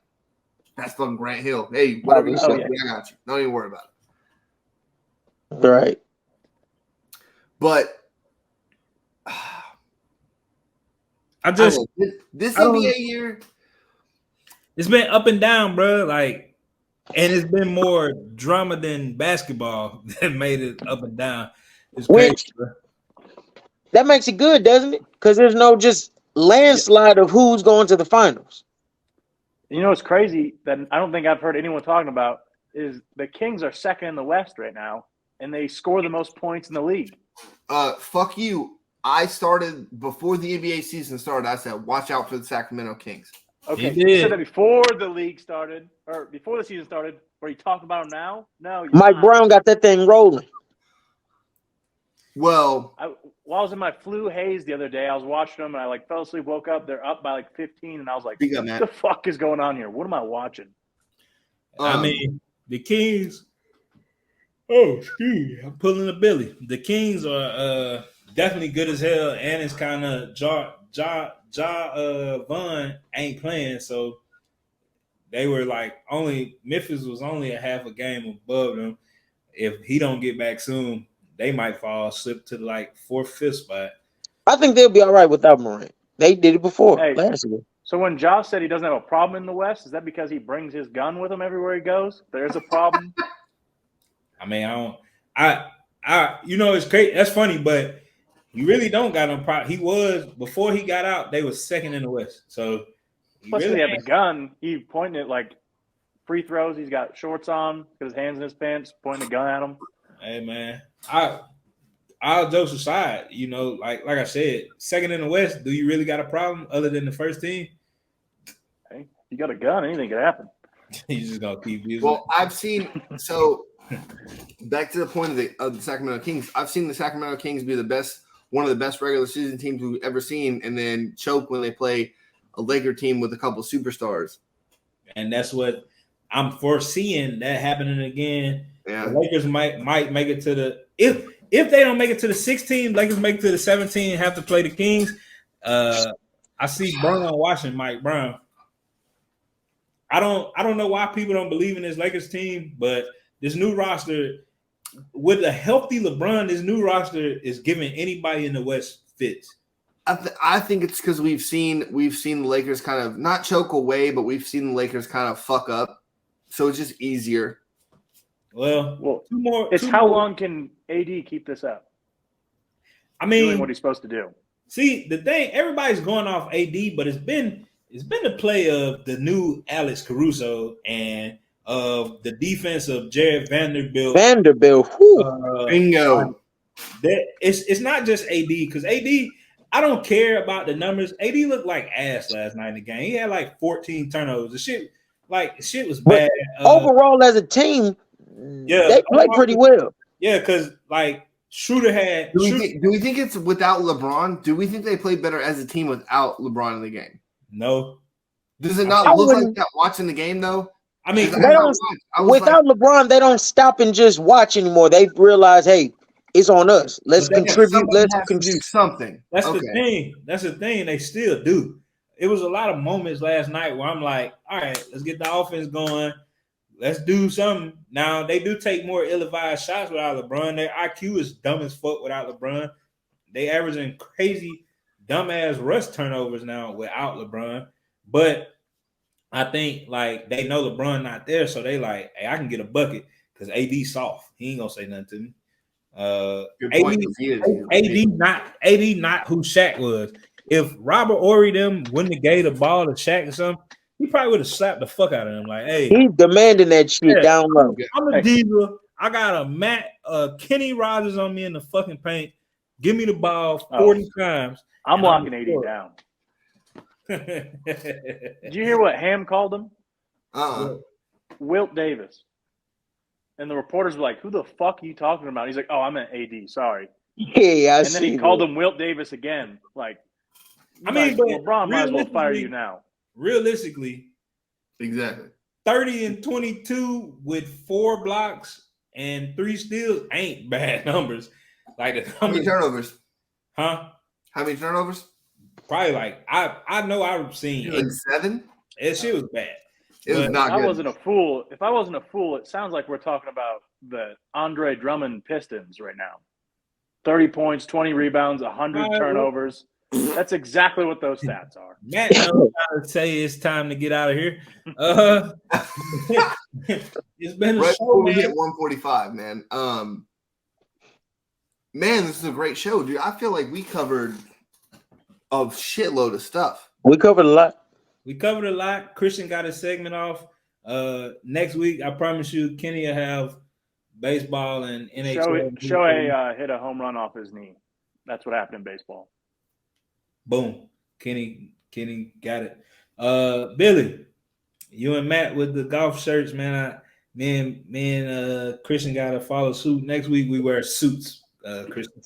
A: that's fucking Grant Hill. Hey, whatever you say, I got you. Don't even worry about it.
C: Right.
A: But this NBA year,
D: it's been up and down, bro. Like, and it's been more drama than basketball that made it up and down. It's crazy, bro.
C: That makes it good, doesn't it? Because there's no just landslide of who's going to the finals.
B: You know what's crazy that I don't think I've heard anyone talking about is the Kings are second in the West right now, and they score the most points in the league.
A: Fuck you. I started before the NBA season started. I said, watch out for the Sacramento Kings.
B: Okay,
D: He did.
B: you said that before the league started, or before the season started. Were you talking about them now? No,
C: Mike Brown got that thing rolling.
A: Well,
B: while I was in my flu haze the other day, I was watching them, and I fell asleep, woke up, they're up by 15, and I was like, what the fuck is going on here? What am I watching?
D: I mean, the Kings. Oh, excuse me. I'm pulling a Billy. The Kings are definitely good as hell, and it's kind of Vaughn ain't playing, so they were Memphis was only a half a game above them. If he don't get back soon, they might slip to the 4th, 5th spot.
C: I think they'll be all right without Morant. They did it before last year.
B: So when Josh said he doesn't have a problem in the West, is that because he brings his gun with him everywhere he goes? There's a problem.
D: I mean, it's crazy. That's funny, but you really don't got no problem. He was before he got out. They was second in the West, so
B: plus he had the gun. He pointed it free throws. He's got shorts on, got his hands in his pants, pointing the gun at him.
D: Hey man, I'll jokes aside, like I said, second in the West. Do you really got a problem other than the first team?
B: Hey, you got a gun, anything could happen.
D: You just gonna keep using.
A: Well, I've seen back to the point of the Sacramento Kings. I've seen the Sacramento Kings be one of the best regular season teams we've ever seen, and then choke when they play a Laker team with a couple superstars.
D: And that's what I'm foreseeing that happening again.
A: Yeah.
D: The Lakers might make it to the if they don't make it to the 16, Lakers make it to the 17, have to play the Kings. I see Brown watching Mike Brown. I don't know why people don't believe in this Lakers team, but this new roster with a healthy LeBron, this new roster is giving anybody in the West fits.
A: I think it's because we've seen the Lakers kind of not choke away, but we've seen the Lakers kind of fuck up, so it's just easier.
B: Well,
D: two more.
B: How long can AD keep this up?
D: I mean,
B: doing what he's supposed to do.
D: See, the thing, everybody's going off AD, but it's been the play of the new Alex Caruso and of the defense of Jared Vanderbilt.
A: Bingo.
D: It's not just AD, because AD, I don't care about the numbers. AD looked like ass last night in the game. He had 14 turnovers. The shit was bad.
C: Overall, as a team, they played pretty well.
D: Yeah, because Schroeder had.
A: Do we think it's without LeBron? Do we think they played better as a team without LeBron in the game?
D: No.
A: Does it not look like that watching the game though?
C: I mean, without LeBron, they don't stop and just watch anymore. They realize, hey, it's on us. Let's contribute. Let's do
A: something.
D: That's the thing. That's the thing. They still do. It was a lot of moments last night where I'm like, all right, let's get the offense going. Let's do something. Now, they do take more ill-advised shots without LeBron. Their IQ is dumb as fuck without LeBron. They averaging crazy, dumbass rush turnovers now without LeBron. But I think, they know LeBron not there, so they hey, I can get a bucket because AD soft. He ain't going to say nothing to me. AD not who Shaq was. If Robert Horry them wouldn't have gave the ball to Shaq or something, he probably would have slapped the fuck out of him. Hey,
C: he's demanding that shit down low.
D: I'm a diva. I got a Kenny Rogers on me in the fucking paint. Give me the ball 40 times.
B: I'm locking AD down. Did you hear what Ham called him? Wilt Davis. And the reporters were like, who the fuck are you talking about? He's like, oh, I'm an AD. Sorry.
C: Yeah,
B: and then he called him Wilt Davis again.
D: But
B: LeBron might as well fire you now.
D: Realistically,
A: exactly.
D: 30 and 22 with 4 blocks and 3 steals ain't bad numbers.
A: How many turnovers?
D: Huh?
A: How many turnovers?
D: Probably I know I've seen
A: 7.
D: That shit was bad.
A: It was not good.
B: If I wasn't a fool, it sounds like we're talking about the Andre Drummond Pistons right now. 30 points, 20 rebounds, 100 turnovers. That's exactly what those stats are.
D: Matt knows how to say it's time to get out of here. It's been a show,
A: we get 145, man. Man, this is a great show, dude. I feel like we covered a shitload of stuff.
C: We covered a lot.
D: We covered a lot. Christian got his segment off. Next week, I promise you, Kenny will have baseball and NHL.
B: Shohei hit a home run off his knee. That's what happened in baseball.
D: Boom. Kenny got it. Billy, you and Matt with the golf shirts, man. Me and Christian got to follow suit. Next week we wear suits, Christian.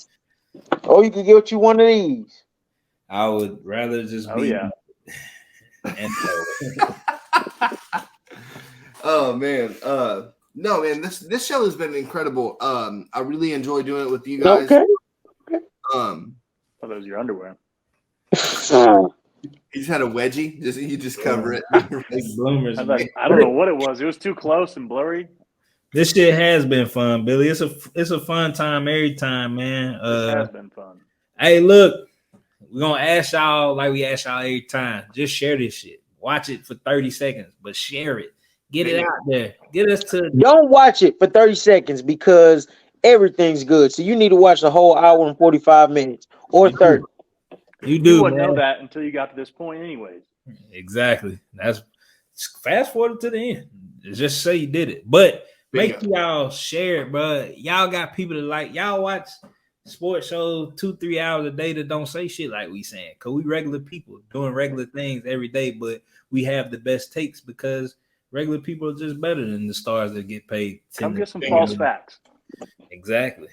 C: Oh, you can get you one of these.
D: I would rather just be.
B: Yeah.
A: Oh man. No, man, this show has been incredible. I really enjoy doing it with you guys.
C: Okay.
B: Oh, those are your underwear.
A: You just had a wedgie. You just cover it.
D: Bloomers.
B: I don't know what it was. It was too close and blurry.
D: This shit has been fun, Billy. It's a fun time every time, man.
B: It has been fun.
D: Hey, look, we're gonna ask y'all like we ask y'all every time. Just share this shit. Watch it for 30 seconds, but share it. Get it out there. Get us to.
C: Don't watch it for 30 seconds because everything's good. So you need to watch the whole hour and 45 minutes or 30.
D: You do.
B: You wouldn't know that until you got to this point, anyways.
D: Exactly. That's fast forward to the end. Just say you did it, but make y'all share it, bro. Y'all got people that like y'all watch sports shows 2-3 hours a day that don't say shit like we saying. Cause we regular people doing regular things every day, but we have the best takes because regular people are just better than the stars that get paid.
B: Come get some false facts.
D: Exactly.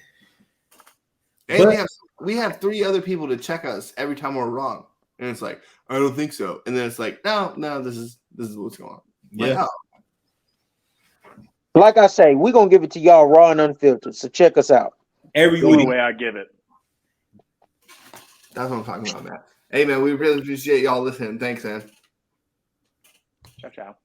A: And we have 3 other people to check us every time we're wrong. And it's like, I don't think so. And then it's like, no, this is what's going on.
D: Yeah.
A: Like,
C: Like I say, we're gonna give it to y'all raw and unfiltered. So check us out.
D: Every
B: The only way I give it.
A: That's what I'm talking about, Matt. Hey man, we really appreciate y'all listening. Thanks, man.
B: Ciao, ciao.